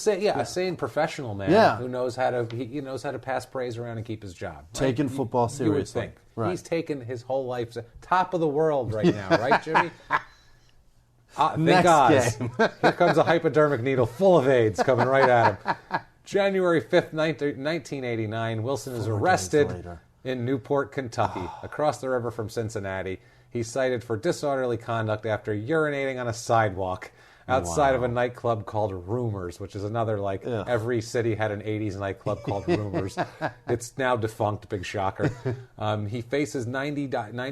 sane professional man who knows how to pass praise around and keep his job. Right? Taking football seriously. You would think. Right. He's taken his whole life top of the world right now, right, Jimmy? Next game. Here comes a hypodermic needle full of AIDS coming right at him. January 5th, 1989, Wilson is arrested in Newport, Kentucky, across the river from Cincinnati. He's cited for disorderly conduct after urinating on a sidewalk outside of a nightclub called Rumors, which is another, every city had an 80s nightclub called Rumors. It's now defunct, big shocker. He faces 90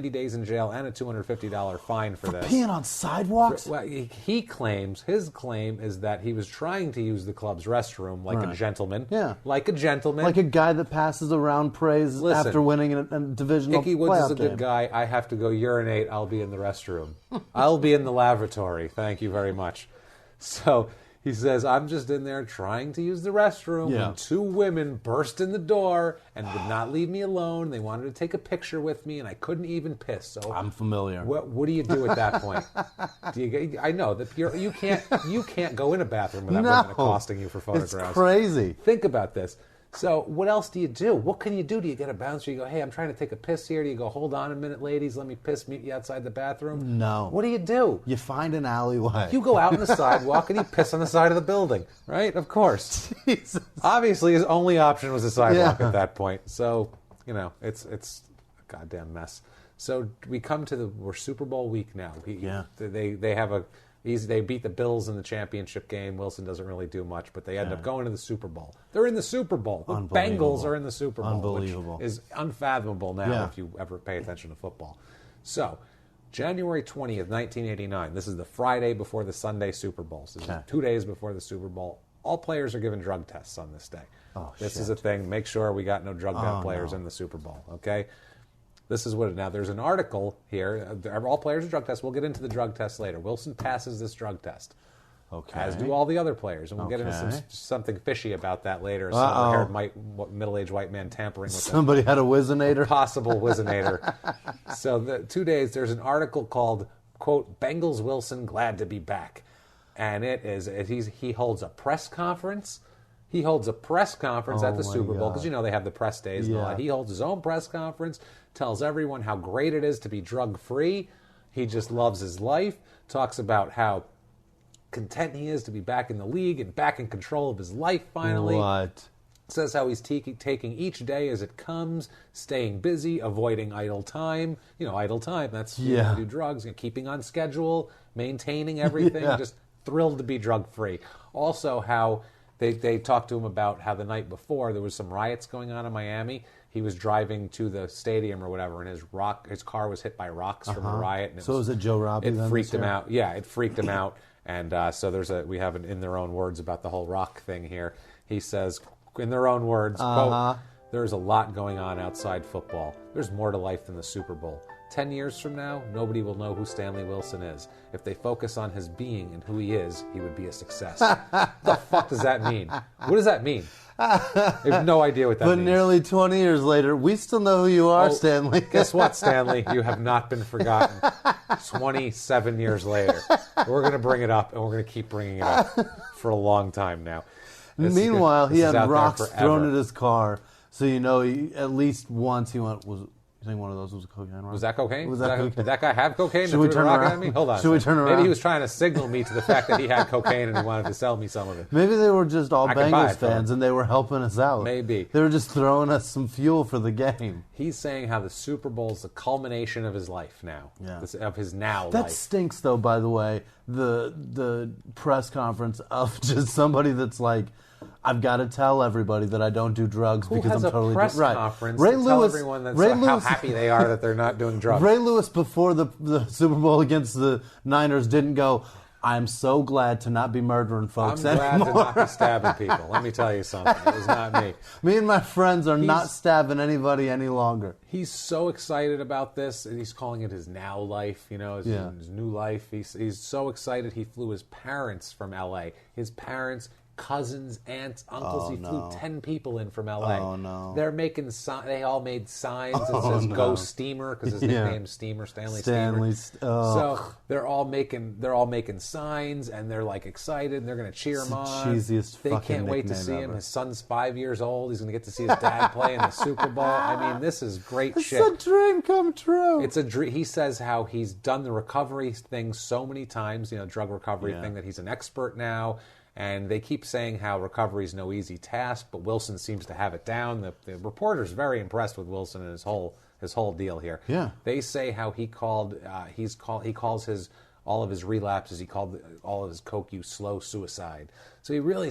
days in jail and a $250 fine for this. Peeing on sidewalks? Well, his claim is that he was trying to use the club's restroom like a gentleman. Yeah. Like a gentleman. Like a guy that passes around praise after winning a divisional Ickey Woods is a game. good guy. I have to go urinate. I'll be in the restroom. I'll be in the lavatory. Thank you very much. So he says, I'm just in there trying to use the restroom when two women burst in the door and would not leave me alone. They wanted to take a picture with me, and I couldn't even piss. So I'm familiar. What do you do at that point? I know that you can't go in a bathroom without women accosting you for photographs. It's crazy. Think about this. So what else do you do? What can you do? Do you get a bouncer? You go, hey, I'm trying to take a piss here. Do you go, hold on a minute, ladies, let me piss, meet you outside the bathroom? No. What do you do? You find an alleyway. You go out on the sidewalk and you piss on the side of the building, right? Of course. Jesus. Obviously, his only option was the sidewalk at that point. So, it's a goddamn mess. So we come to we're Super Bowl week now. They have they beat the Bills in the championship game. Wilson doesn't really do much, but they end up going to the Super Bowl. They're in the Super Bowl. The Bengals are in the Super Bowl, Unbelievable. which is unfathomable now if you ever pay attention to football. So, January 20th, 1989. This is the Friday before the Sunday Super Bowl. So this is 2 days before the Super Bowl. All players are given drug tests on this day. This is a thing. Make sure we got no drugged-out players in the Super Bowl, okay? This is what now. There's an article here. All players are drug tests. We'll get into the drug test later. Wilson passes this drug test, as do all the other players, and we'll get into something fishy about that later. A silver-haired middle-aged white man tampering with somebody had a Whizzinator, possible Whizzinator. So the 2 days. There's an article called quote Bengals Wilson glad to be back, and he holds a press conference. He holds a press conference at the Super Bowl because they have the press days and all that. He holds his own press conference, tells everyone how great it is to be drug-free. He just loves his life, talks about how content he is to be back in the league and back in control of his life finally. What? Says how he's taking each day as it comes, staying busy, avoiding idle time. Idle time, that's do drugs, keeping on schedule, maintaining everything, just thrilled to be drug-free. Also how They talked to him about how the night before there was some riots going on in Miami. He was driving to the stadium or whatever, and his car was hit by rocks from the riot. And was it Joe Robbie? It freaked him out. Yeah, it freaked him out. And so we have in their own words about the whole rock thing here. He says, in their own words, quote, there's a lot going on outside football. There's more to life than the Super Bowl. 10 years from now, nobody will know who Stanley Wilson is. If they focus on his being and who he is, he would be a success. What the fuck does that mean? What does that mean? I have no idea what that means. But nearly 20 years later, we still know who you are, Stanley. Guess what, Stanley? You have not been forgotten. 27 years later. We're going to bring it up, and we're going to keep bringing it up for a long time now. Meanwhile, he had rocks thrown at his car, so at least once he went, you think one of those was a cocaine rock? Was that cocaine? Cocaine? Did that guy have cocaine? Should we turn around? At me? Hold on. Should we turn around? Maybe he was trying to signal me to the fact that he had cocaine and he wanted to sell me some of it. Maybe they were just all Bengals fans and they were helping us out. Maybe. They were just throwing us some fuel for the game. He's saying how the Super Bowl is the culmination of his life now. Of his life. That stinks, though, by the way, the press conference of just somebody that's like, I've got to tell everybody that I don't do drugs because I'm totally press conference to tell everyone how happy they are that they're not doing drugs. Ray Lewis before the Super Bowl against the Niners didn't go, I'm so glad to not be murdering folks anymore. I'm glad to not be stabbing people. Let me tell you something. It was not me. Me and my friends are not stabbing anybody any longer. He's so excited about this, and he's calling it his now life, his new life. He's so excited he flew his parents from L.A. His parents, cousins, aunts, uncles. He flew 10 people in from L.A. Oh, no. They're making they all made signs that says "Go Steamer" because his nickname's Steamer, Stanley Steamer. So they're all making signs, and they're like excited, and they're going to cheer him on. They can't wait to see him. His son's 5 years old. He's going to get to see his dad play in the Super Bowl. I mean, this is great shit. It's a dream come true. It's a dream. He says how he's done the recovery thing so many times, drug recovery thing, that he's an expert now. And they keep saying how recovery is no easy task, but Wilson seems to have it down. The reporter's very impressed with Wilson and his whole deal here. Yeah. They say how he calls all of his relapses, he called all of his coke use slow suicide. So he's really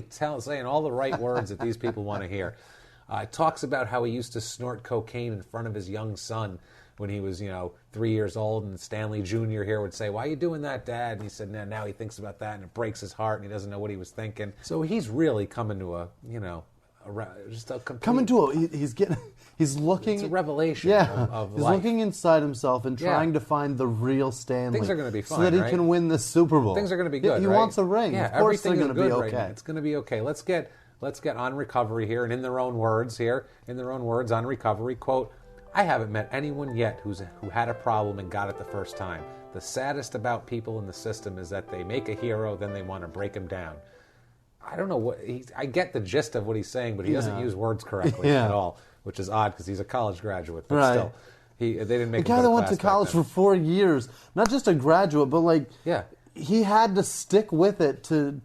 saying all the right words that these people want to hear. Talks about how he used to snort cocaine in front of his young son when he was, 3 years old, and Stanley Jr. here would say, "Why are you doing that, Dad?" And he said, now he thinks about that, and it breaks his heart, and he doesn't know what he was thinking. So he's really coming to he's looking. It's a revelation of he's life. looking inside himself and trying to find the real Stanley. Things are going to be fine, so that he right? can win the Super Bowl. Things are going to be good. He right? wants a ring. Yeah, of course they're going to be okay. Right, it's going to be okay. Let's get on recovery here, and in their own words, on recovery, quote, "I haven't met anyone yet who had a problem and got it the first time. The saddest about people in the system is that they make a hero, then they want to break him down." I don't know I get the gist of what he's saying, but he doesn't use words correctly at all, which is odd because he's a college graduate. But still, they didn't make a guy that went to college for 4 years, not just a graduate, but he had to stick with it to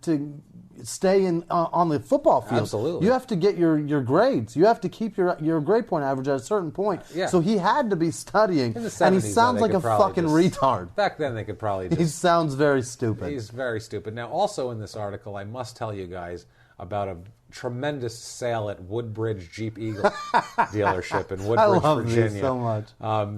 stay on the football field. Absolutely. You have to get your grades. You have to keep your grade point average at a certain point. Yeah. So he had to be studying. In the 70s, and he sounds like a fucking retard. Back then, they could probably just... He sounds very stupid. He's very stupid. Now, also in this article, I must tell you guys about a tremendous sale at Woodbridge Jeep Eagle dealership in Woodbridge, I love Virginia. These so much.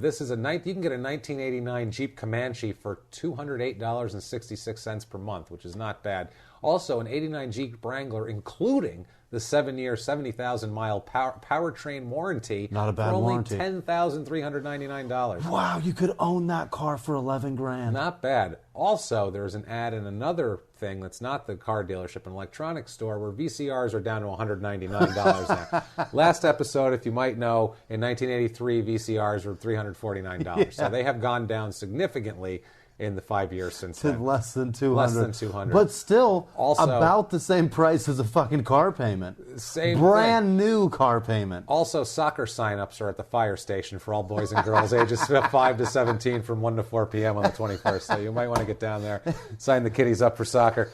This is you can get a 1989 Jeep Comanche for $208.66 per month, which is not bad. Also, an 89 Jeep Wrangler, including the 7-year, 70,000-mile powertrain warranty. Not a bad for only warranty. $10,399. Wow, you could own that car for $11,000. Not bad. Also, there's an ad in another thing that's not the car dealership, an electronics store, where VCRs are down to $199 now. Last episode, if you might know, in 1983, VCRs were $349. Yeah. So they have gone down significantly in the 5 years since then. Less than $200. Less than $200. But still, also, about the same price as a fucking car payment. Same Brand thing. New car payment. Also, soccer sign-ups are at the fire station for all boys and girls ages 5 to 17 from 1 to 4 p.m. on the 21st. So you might want to get down there, sign the kiddies up for soccer.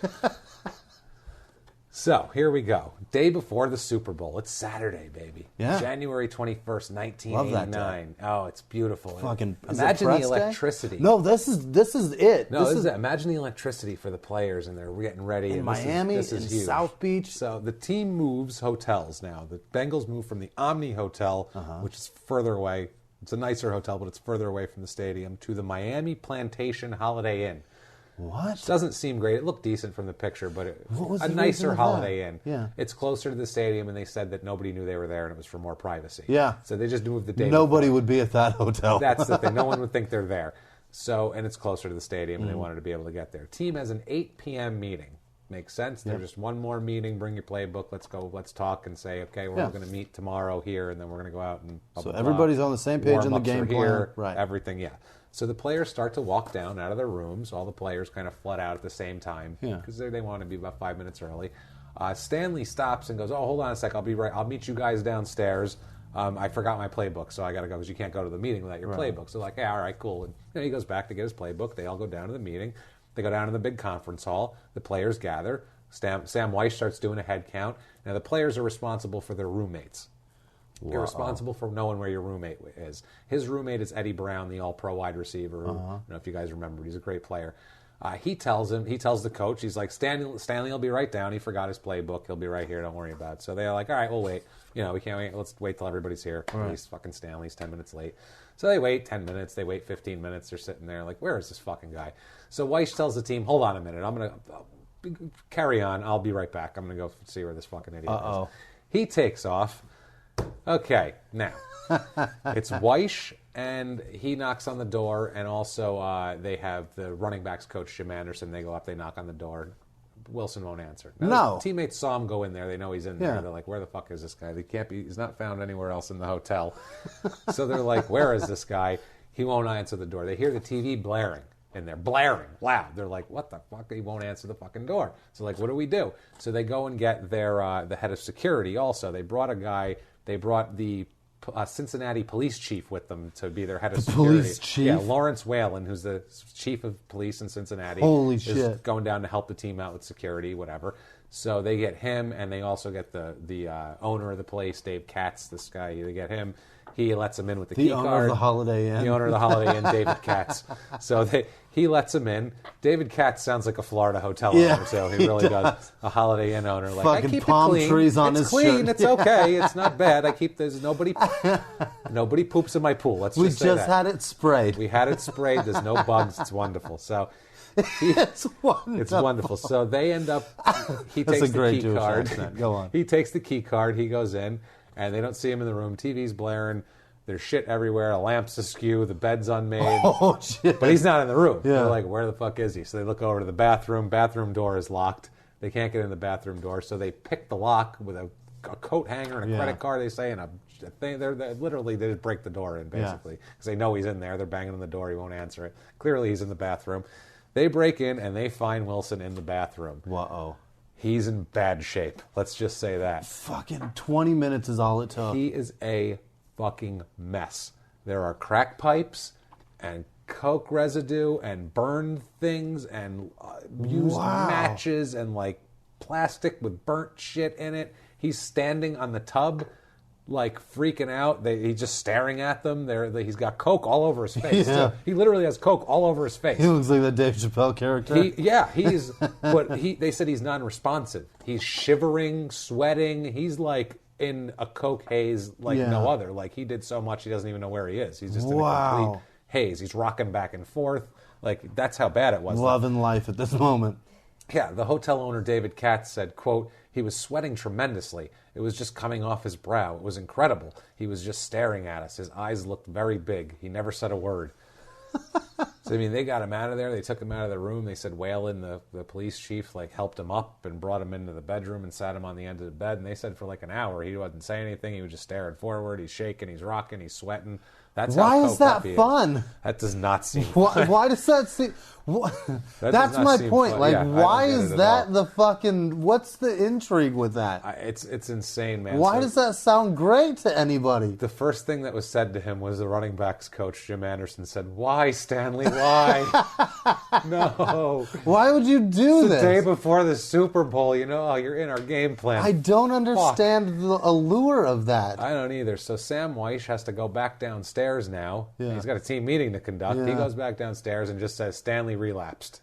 So, here we go. Day before the Super Bowl. It's Saturday, baby. Yeah. January 21st, 1989. Love that day. Oh, it's beautiful. Fucking imagine the electricity. Day? No, this is it. No, this is imagine the electricity for the players, and they're getting ready. In Miami, this is huge. South Beach. So the team moves hotels now. The Bengals move from the Omni Hotel, which is further away. It's a nicer hotel, but it's further away from the stadium, to the Miami Plantation Holiday Inn. What? Doesn't seem great. It looked decent from the picture, but a nicer Holiday Inn. Yeah. It's closer to the stadium, and they said that nobody knew they were there, and it was for more privacy. Yeah. So they just moved the day. Nobody would be at that hotel. That's the thing. No one would think they're there. So, and it's closer to the stadium, and they wanted to be able to get there. Team has an 8 p.m. meeting. Makes sense. There's just one more meeting. Bring your playbook. Let's go. Let's talk and say, okay, we're going to meet tomorrow here, and then we're going to go out and. So everybody's on the same page in the game plan. Right. Everything, yeah. So the players start to walk down out of their rooms. All the players kind of flood out at the same time because they want to be about 5 minutes early. Stanley stops and goes, "Oh, hold on a sec. I'll be right. I'll meet you guys downstairs. I forgot my playbook, so I got to go because you can't go to the meeting without your playbook." So like, yeah, all right, cool. And he goes back to get his playbook. They all go down to the meeting. They go down to the big conference hall. The players gather. Sam Weiss starts doing a head count. Now the players are responsible for their roommates. Whoa. You're responsible for knowing where your roommate is. His roommate is Eddie Brown, the all-pro wide receiver. I don't know if you guys remember. He's a great player. He tells the coach, he's like, Stanley will be right down. He forgot his playbook. He'll be right here. Don't worry about it. So they're like, all right, we'll wait. We can't wait. Let's wait till everybody's here. At least fucking Stanley's 10 minutes late. So they wait 10 minutes. They wait 15 minutes. They're sitting there like, where is this fucking guy? So Weiss tells the team, hold on a minute. I'm going to carry on. I'll be right back. I'm going to go see where this fucking idiot is. He takes off. Okay, now, it's Weiss, and he knocks on the door, and also they have the running backs coach, Jim Anderson. They go up, they knock on the door. Wilson won't answer. Now, his teammates saw him go in there. They know he's in there. Yeah. They're like, where the fuck is this guy? He's not found anywhere else in the hotel. So they're like, where is this guy? He won't answer the door. They hear the TV blaring. And they're blaring loud. They're like, what the fuck? He won't answer the fucking door. So like, what do we do? So they go and get their the head of security also. They brought a guy. They brought the Cincinnati police chief with them to be their head of security. Police chief? Yeah, Lawrence Whalen, who's the chief of police in Cincinnati. Holy is shit. Going down to help the team out with security, whatever. So they get him, and they also get the owner of the place, Dave Katz, this guy. They get him. He lets him in with the key card. The owner of the Holiday Inn. The owner of the Holiday Inn, David Katz. So he lets him in. David Katz sounds like a Florida hotel owner, so he really does. A Holiday Inn owner. Like, fucking I keep palm it clean. trees on it's his clean. shirt. It's okay. It's not bad. There's nobody poops in my pool. Let's just say that. We just had it sprayed. We had it sprayed. There's no bugs. It's wonderful. So it's wonderful. It's wonderful. So they end up. He That's takes a great the key Jewish card. accent. Go on. He takes the key card. He goes in, and they don't see him in the room. TV's blaring. There's shit everywhere. A lamp's askew. The bed's unmade. Oh shit! But he's not in the room. Yeah. They're like, where the fuck is he? So they look over to the bathroom. Bathroom door is locked. They can't get in the bathroom door. So they pick the lock with a coat hanger and a credit card. They say and a thing. They're literally they just break the door in basically because they know he's in there. They're banging on the door. He won't answer it. Clearly he's in the bathroom. They break in and they find Wilson in the bathroom. Whoa. He's in bad shape. Let's just say that. Fucking 20 minutes is all it took. He is a fucking mess. There are crack pipes and coke residue and burned things and used matches and like plastic with burnt shit in it. He's standing on the tub like freaking out. He's just staring at them. He's got coke all over his face. Yeah. So he literally has coke all over his face. He looks like that Dave Chappelle character. They said he's non-responsive. He's shivering, sweating. He's like in a coke haze like no other. Like he did so much he doesn't even know where he is. He's just in a complete haze. He's rocking back and forth. Like that's how bad it was. Loving life at this moment. Yeah, the hotel owner David Katz said, quote, he was sweating tremendously. It was just coming off his brow. It was incredible. He was just staring at us. His eyes looked very big. He never said a word. So, I mean, they got him out of there. They took him out of the room. They said Whalen, the police chief, like helped him up and brought him into the bedroom and sat him on the end of the bed. And they said for like an hour he wasn't saying anything. He was just staring forward. He's shaking. He's rocking. He's sweating. That's why how is that fun? That does not seem why does that seem... That's my point. Fun. Like, yeah, why is that the fucking... What's the intrigue with that? It's insane, man. Why does that sound great to anybody? The first thing that was said to him was the running backs coach, Jim Anderson, said, "Why, Stanley, why?" No. Why would you do it's this? The day before the Super Bowl, you're in our game plan. I don't understand the allure of that. I don't either. So Sam Weish has to go back downstairs now. Yeah. He's got a team meeting to conduct. Yeah. He goes back downstairs and just says, "Stanley relapsed."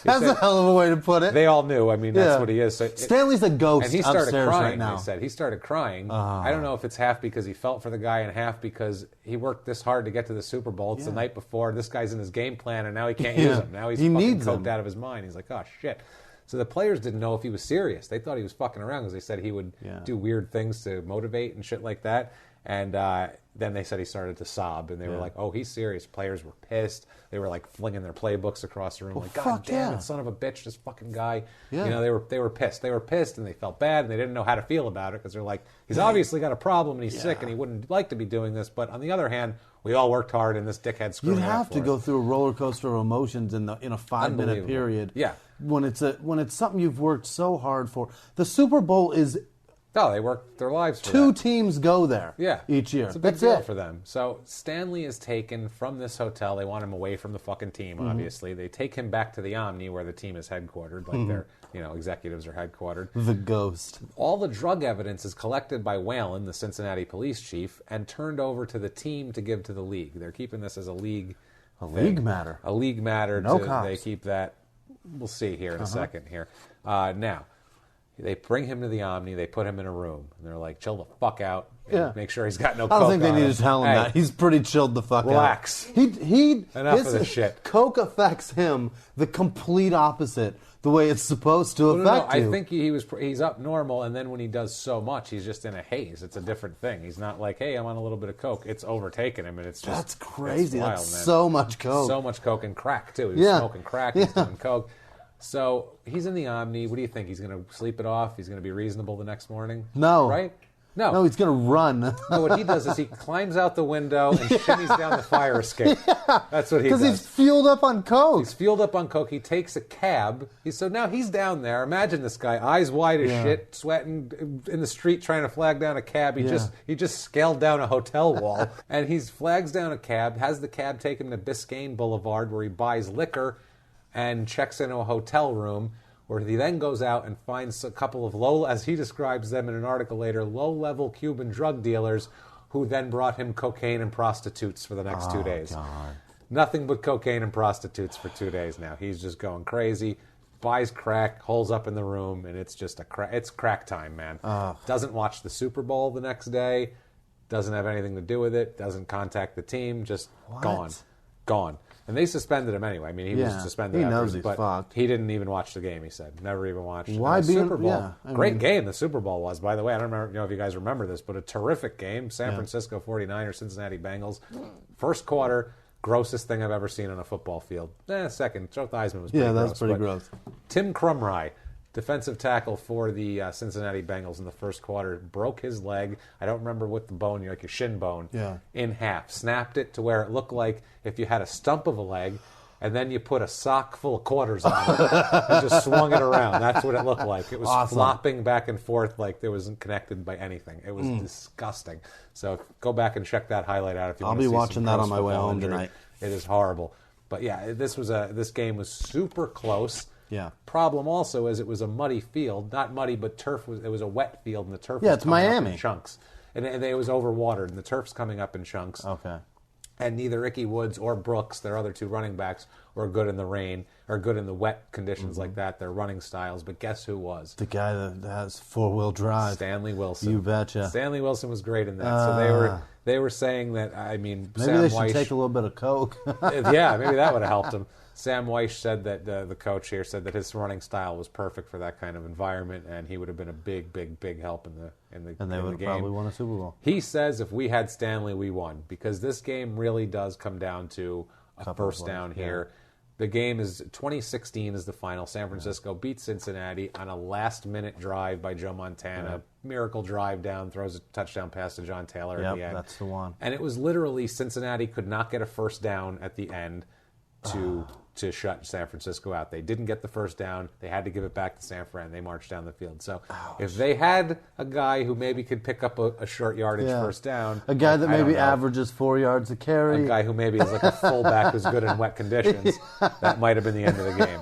That's a hell of a way to put it. They all knew. I mean, that's what he is. So Stanley's a ghost and he started upstairs crying, right now. They said. He started crying. I don't know if it's half because he felt for the guy and half because he worked this hard to get to the Super Bowl. It's the night before. This guy's in his game plan, and now he can't use him. Now he's fucking coked out of his mind. He's like, oh, shit. So the players didn't know if he was serious. They thought he was fucking around because they said he would do weird things to motivate and shit like that. And then they said he started to sob, and they were like, oh, he's serious. Players were pissed. They were like flinging their playbooks across the room, like, God damn it, son of a bitch, this fucking guy. Yeah. They were pissed. They were pissed, and they felt bad, and they didn't know how to feel about it because they're like, he's obviously got a problem, and he's sick, and he wouldn't like to be doing this. But on the other hand, we all worked hard, and this dickhead screwed You'd up have for to us. go through a roller coaster of emotions in a 5-minute period. Yeah. When it's something you've worked so hard for. The Super Bowl is... No, they worked their lives for Two that. teams go there each year. It's a big deal for them. So Stanley is taken from this hotel. They want him away from the fucking team, obviously. They take him back to the Omni where the team is headquartered, like their executives are headquartered. The ghost. All the drug evidence is collected by Whalen, the Cincinnati police chief, and turned over to the team to give to the league. They're keeping this as a league league matter. A league matter. No cops. They keep that. We'll see here in a second here. Now, they bring him to the Omni. They put him in a room. And they're like, chill the fuck out. Make sure he's got no coke. I don't think they on need him. to tell him that. He's pretty chilled the fuck relax. out. Enough of this shit. Coke affects him the complete opposite, the way it's supposed to affect you. I think he's up normal, and then when he does so much, he's just in a haze. It's a different thing. He's not like, hey, I'm on a little bit of coke. It's overtaken him, and it's just... That's crazy. Wild, That's man. so much coke. So much coke and crack, too. He's smoking crack. He's doing coke. So he's in the Omni. What do you think? He's going to sleep it off? He's going to be reasonable the next morning? No. Right? No, he's going to run. No, what he does is he climbs out the window and shimmies down the fire escape. Yeah, that's what he does. Because he's fueled up on coke. He's fueled up on coke. He takes a cab. So now he's down there. Imagine this guy, eyes wide as shit, sweating in the street trying to flag down a cab. He just scaled down a hotel wall. And he flags down a cab, has the cab take him to Biscayne Boulevard where he buys liquor and checks into a hotel room, where he then goes out and finds a couple of as he describes them in an article later, low-level Cuban drug dealers who then brought him cocaine and prostitutes for the next 2 days. God. Nothing but cocaine and prostitutes for 2 days now. He's just going crazy, buys crack, holes up in the room, and it's just it's crack time, man. Doesn't watch the Super Bowl the next day, doesn't have anything to do with it, doesn't contact the team, just gone. And they suspended him anyway. I mean, he was suspended. He knows he's fucked. He didn't even watch the game. He said never even watched. Why the Super Bowl? Great game. The Super Bowl was, by the way. I don't remember, if you guys remember this, but a terrific game. San Francisco 49ers, Cincinnati Bengals. First quarter, grossest thing I've ever seen on a football field. Second, Joe Theismann was pretty gross. Yeah, that's pretty gross. Tim Krumrie, defensive tackle for the Cincinnati Bengals in the first quarter, broke his leg. I don't remember what the bone, like your shin bone, in half. Snapped it to where it looked like if you had a stump of a leg and then you put a sock full of quarters on it and just swung it around. That's what it looked like. It was flopping back and forth like it wasn't connected by anything. It was disgusting. So go back and check that highlight out if you want to see. I'll be watching that on my way home tonight. It is horrible. But yeah, this game was super close. Yeah. Problem also is it was a muddy field, not muddy, but it was a wet field, and the turf was it's coming Miami. Up in chunks, and it was overwatered, and the turf's coming up in chunks. Okay. And neither Ickey Woods or Brooks, their other two running backs, were good in the rain or good in the wet conditions like that. Their running styles, but guess who was? The guy that has 4-wheel drive. Stanley Wilson. You betcha. Stanley Wilson was great in that. So they were saying that. I mean, maybe Sam they should Weish, take a little bit of coke. Yeah, maybe that would have helped him. Sam Weish said that the coach here said that his running style was perfect for that kind of environment, and he would have been a big, big, big help in the game. And they would have probably won a Super Bowl. He says if we had Stanley, we won, because this game really does come down to a first down here. Yeah. The game is 2016 is the final. San Francisco beats Cincinnati on a last-minute drive by Joe Montana. Yeah. Miracle drive down, throws a touchdown pass to John Taylor at the end. That's the one. And it was literally Cincinnati could not get a first down at the end to shut San Francisco out. They didn't get the first down. They had to give it back to San Fran. They marched down the field. So if they had a guy who maybe could pick up a short yardage first down. A guy that maybe averages 4 yards a carry. A guy who maybe is like a fullback who's good in wet conditions. That might have been the end of the game.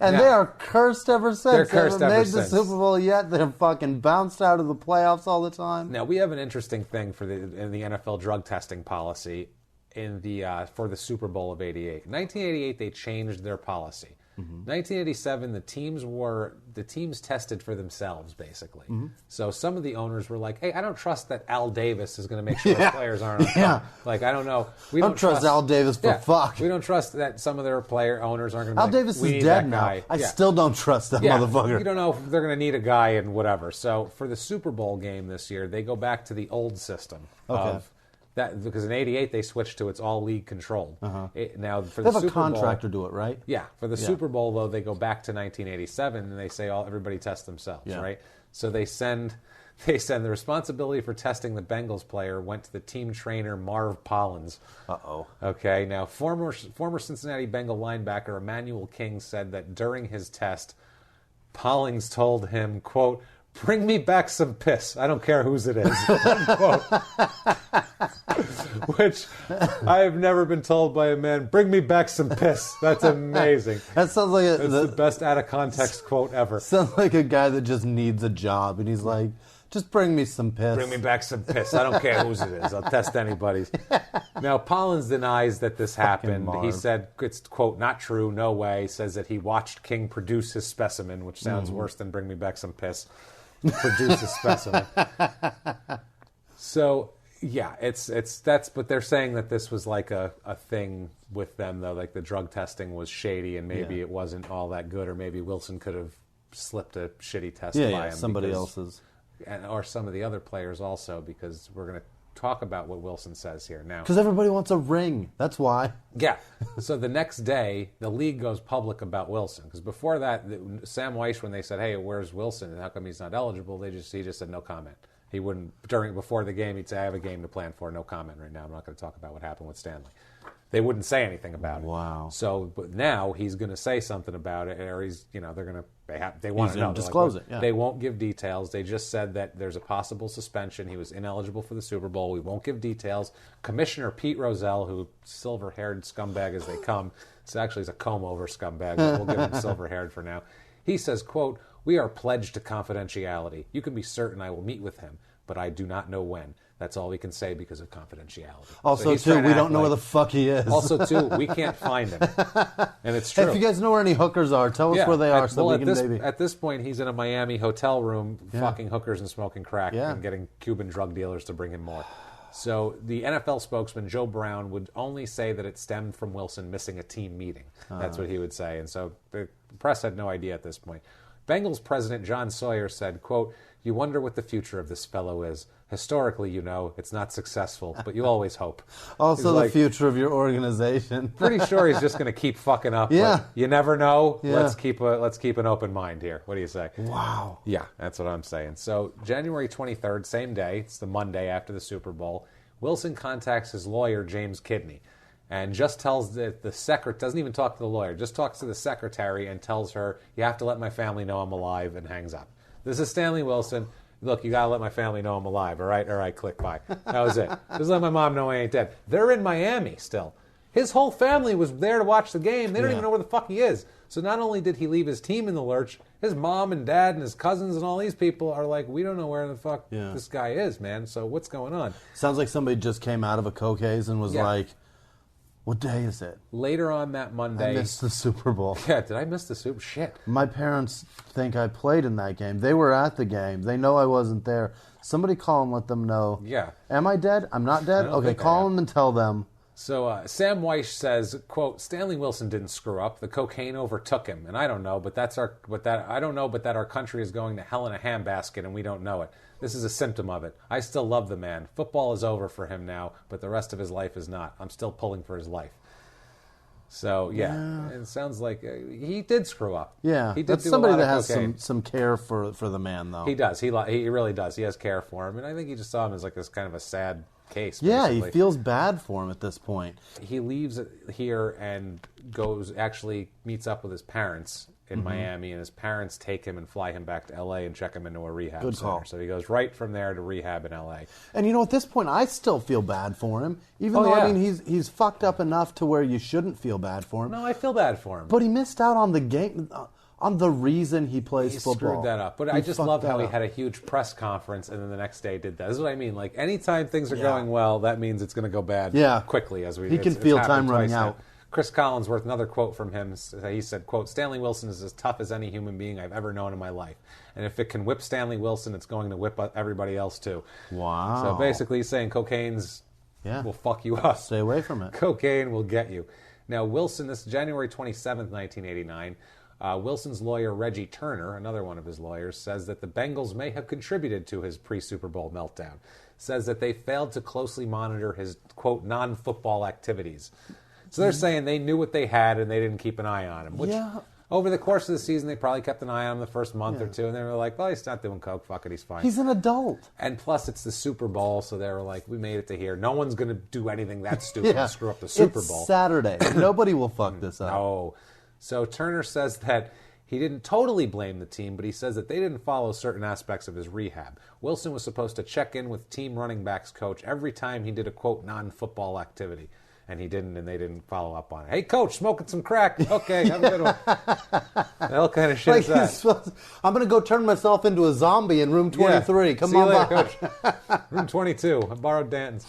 And they are cursed ever since. They're cursed they haven't ever made since. the Super Bowl yet. They're fucking bounced out of the playoffs all the time. Now, we have an interesting thing in the NFL drug testing policy for the Super Bowl of '88. 1988, they changed their policy. 1987, the teams tested for themselves, basically. So some of the owners were like, hey, I don't trust that Al Davis is going to make sure his players aren't on fire. Like, I don't know. We don't trust Al Davis for fuck. We don't trust that some of their owners aren't going to Al Davis is dead now. I still don't trust that motherfucker. You don't know if they're going to need a guy and whatever. So for the Super Bowl game this year, they go back to the old system of that, because in '88 they switched to it's all league controlled. Now for they have the Super a contractor do it, right? Yeah. For the Super Bowl though, they go back to 1987 and they say everybody test themselves, right? So they send the responsibility for testing the Bengals player went to the team trainer Marv Pollins. Okay. Now former Cincinnati Bengal linebacker Emmanuel King said that during his test, Pollins told him, quote, "Bring me back some piss. I don't care whose it is." Which I have never been told by a man, "Bring me back some piss." That's amazing. That sounds like the best out of context quote ever. Sounds like a guy that just needs a job, and he's like, "Just bring me some piss. Bring me back some piss. I don't care whose it is. I'll test anybody's." Now, Pollins denies that this happened. He said it's, quote, "not true, no way." Says that he watched King produce his specimen, which sounds worse than "bring me back some piss." Produce a specimen. So, yeah, but they're saying that this was like a thing with them, though, like the drug testing was shady and maybe it wasn't all that good, or maybe Wilson could have slipped a shitty test by him. Somebody else's. Or some of the other players also, because we're going to talk about what Wilson says here now. Because everybody wants a ring. That's why. Yeah. So the next day, the league goes public about Wilson. Because before that, Sam Weiss, when they said, hey, where's Wilson and how come he's not eligible, he just said no comment. He wouldn't, before the game, he'd say, I have a game to plan for, no comment right now. I'm not going to talk about what happened with Stanley. They wouldn't say anything about it. Wow. So, but now he's going to say something about it, or they're going to, they want to know. Disclose it. Yeah. They won't give details. They just said that there's a possible suspension. He was ineligible for the Super Bowl. We won't give details. Commissioner Pete Rozelle, who silver-haired scumbag as they come, it's actually a comb-over scumbag, but we'll give him silver-haired for now. He says, quote, we are pledged to confidentiality. You can be certain I will meet with him, but I do not know when. That's all we can say because of confidentiality. Also, too, we don't know where the fuck he is. Also, too, we can't find him. And it's true. Hey, if you guys know where any hookers are, tell us where they are so we can maybe... At this point, he's in a Miami hotel room fucking hookers and smoking crack and getting Cuban drug dealers to bring him more. So the NFL spokesman, Joe Brown, would only say that it stemmed from Wilson missing a team meeting. That's what he would say. And so the press had no idea at this point. Bengals president John Sawyer said, quote, you wonder what the future of this fellow is. Historically, it's not successful, but you always hope. Also the future of your organization. Pretty sure he's just going to keep fucking up. Yeah. But you never know. Yeah. Let's keep an open mind here. What do you say? Wow. Yeah, that's what I'm saying. So January 23rd, same day, it's the Monday after the Super Bowl, Wilson contacts his lawyer, James Kidney, and just tells the secretary, doesn't even talk to the lawyer, just talks to the secretary and tells her, you have to let my family know I'm alive, and hangs up. This is Stanley Wilson. Look, you got to let my family know I'm alive, all right? All right, click, bye. That was it. Just let my mom know I ain't dead. They're in Miami still. His whole family was there to watch the game. They don't even know where the fuck he is. So not only did he leave his team in the lurch, his mom and dad and his cousins and all these people are like, we don't know where the fuck this guy is, man. So what's going on? Sounds like somebody just came out of a coke haze and was like, what day is it? Later on that Monday. I missed the Super Bowl. Yeah, did I miss the Super? Shit. My parents think I played in that game. They were at the game. They know I wasn't there. Somebody call and let them know. Yeah. Am I dead? I'm not dead? Okay, call them and tell them. So Sam Weiss says, quote, Stanley Wilson didn't screw up. The cocaine overtook him. And I don't know, but that our country is going to hell in a handbasket and we don't know it. This is a symptom of it. I still love the man. Football is over for him now, but the rest of his life is not. I'm still pulling for his life. So, it sounds like he did screw up. Yeah, he did that's somebody that has some care for the man, though. He does. He really does. He has care for him. And I think he just saw him as like this kind of a sad case. Yeah, basically. He feels bad for him at this point. He leaves here and meets up with his parents in Miami, and his parents take him and fly him back to L.A. and check him into a rehab center. Call. So he goes right from there to rehab in L.A. And at this point, I still feel bad for him, even though, I mean, he's fucked up enough to where you shouldn't feel bad for him. No, I feel bad for him. But he missed out on the game, on the reason he plays football. He screwed that up. But I just love how he had a huge press conference and then the next day did that. This is what I mean. Like, anytime things are going well, that means it's going to go bad quickly. He can feel time running out. Chris Collinsworth, another quote from him, he said, quote, Stanley Wilson is as tough as any human being I've ever known in my life. And if it can whip Stanley Wilson, it's going to whip everybody else too. Wow. So basically he's saying cocaine's will fuck you up. Stay away from it. Cocaine will get you. Now, Wilson, this is January 27th, 1989. Wilson's lawyer, Reggie Turner, another one of his lawyers, says that the Bengals may have contributed to his pre-Super Bowl meltdown. Says that they failed to closely monitor his, quote, non-football activities. So they're saying they knew what they had and they didn't keep an eye on him. Which, over the course of the season, they probably kept an eye on him the first month or two. And they were like, well, he's not doing coke. Fuck it, he's fine. He's an adult. And plus, it's the Super Bowl, so they were like, we made it to here. No one's going to do anything that stupid and screw up the Super Bowl. It's Saturday. Nobody will fuck this up. No. So Turner says that he didn't totally blame the team, but he says that they didn't follow certain aspects of his rehab. Wilson was supposed to check in with team running backs coach every time he did a, quote, non-football activity. And he didn't, and they didn't follow up on it. Hey, coach, smoking some crack. Okay, have a good one. What kind of shit is that? I'm going to go turn myself into a zombie in room 23. Yeah. Come on later, coach. Room 22. I borrowed Dan's.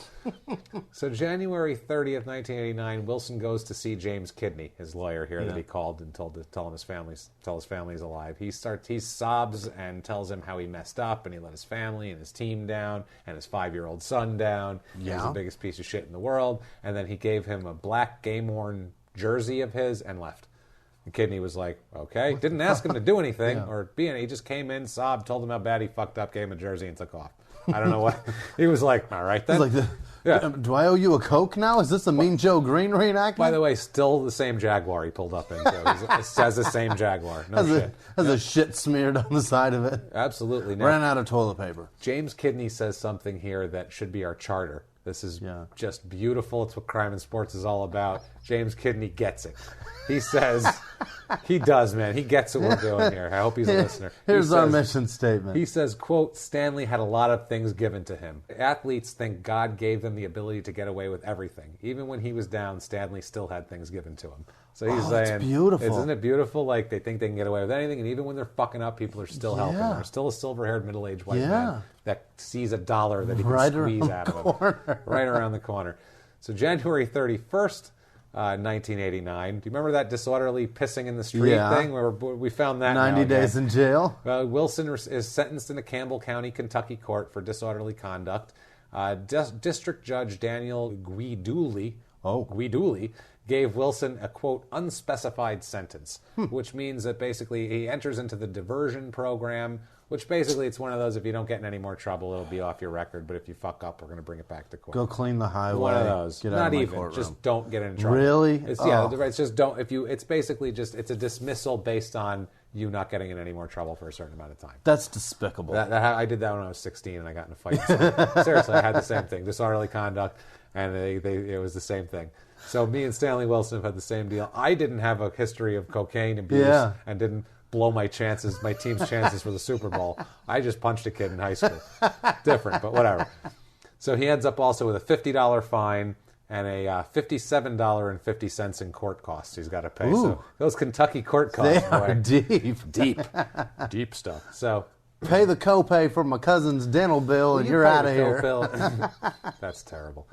So January 30th, 1989, Wilson goes to see James Kidney, his lawyer here that he called and tell his family's alive. He sobs and tells him how he messed up and he let his family and his team down and his 5-year-old son down. He was the biggest piece of shit in the world. And then he gave him a black game-worn jersey of his and left. And Kidney was like, okay. Didn't ask him to do anything or be anything. He just came in, sobbed, told him how bad he fucked up, gave him a jersey and took off. I don't know what. He was like, all right then. He's like, do I owe you a Coke now? Is this a Mean Joe Green reenactment? By the way, still the same Jaguar he pulled up into. It says the same Jaguar. No shit. Has a shit smeared on the side of it. Absolutely. Ran out of toilet paper. James Kidney says something here that should be our charter. This is just beautiful. It's what Crime and Sports is all about. James Kidney gets it. He says, he does, man. He gets what we're doing here. I hope he's a listener. Here's our mission statement. He says, quote, Stanley had a lot of things given to him. Athletes think God gave them the ability to get away with everything. Even when he was down, Stanley still had things given to him. So he's saying, beautiful. Isn't it beautiful? Like, they think they can get away with anything, and even when they're fucking up, people are still helping. There's still a silver-haired, middle-aged white man that sees $1 that he can squeeze out of him. Right around the corner. So January 31st, 1989. Do you remember that disorderly pissing in the street thing? Where we found that 90 days in jail. Wilson is sentenced in a Campbell County, Kentucky court for disorderly conduct. District Judge Daniel Guiduli gave Wilson a, quote, unspecified sentence, which means that basically he enters into the diversion program, which basically it's one of those, if you don't get in any more trouble, it'll be off your record, but if you fuck up, we're going to bring it back to court. Go clean the highway. One of those. Get Not out of my even. courtroom. Just don't get in trouble. Really? It's just don't. It's basically just, it's a dismissal based on you not getting in any more trouble for a certain amount of time. That's despicable. I did that when I was 16 and I got in a fight. So, seriously, I had the same thing. Disorderly conduct, and it was the same thing. So me and Stanley Wilson have had the same deal. I didn't have a history of cocaine abuse and didn't blow my team's chances for the Super Bowl. I just punched a kid in high school. Different, but whatever. So he ends up also with a $50 fine and a $57.50 in court costs he's got to pay. Ooh. So those Kentucky court costs, they are deep stuff. So pay the copay for my cousin's dental bill, and you're out of here. That's terrible.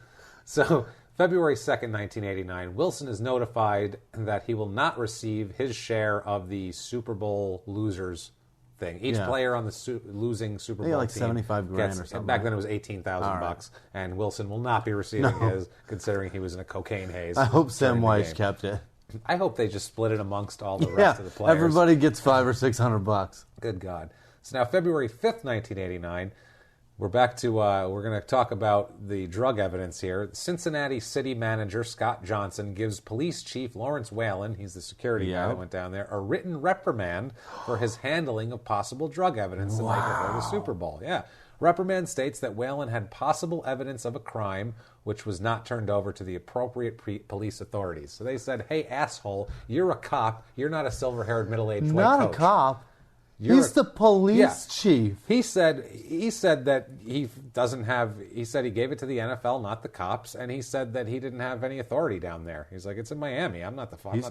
So February 2nd, 1989, Wilson is notified that he will not receive his share of the Super Bowl losers thing. Each player on the losing Super Bowl like team 75 grand gets, or something. Back then it was $18,000, and Wilson will not be receiving his, considering he was in a cocaine haze. I hope Sam Weiss kept it. I hope they just split it amongst all the rest of the players. Everybody gets $500 or $600. Good God. So now February 5th, 1989, we're back to, we're going to talk about the drug evidence here. Cincinnati city manager Scott Johnson gives police chief Lawrence Whalen, he's the security guy that went down there, a written reprimand for his handling of possible drug evidence the night before the Super Bowl. Yeah. Reprimand states that Whalen had possible evidence of a crime which was not turned over to the appropriate police authorities. So they said, hey, asshole, you're a cop. You're not a silver-haired, middle-aged white coach. Not a cop. He's the police chief. He said that he doesn't have, he said he gave it to the NFL, not the cops, and he said that he didn't have any authority down there. He's like, it's in Miami. I'm not the police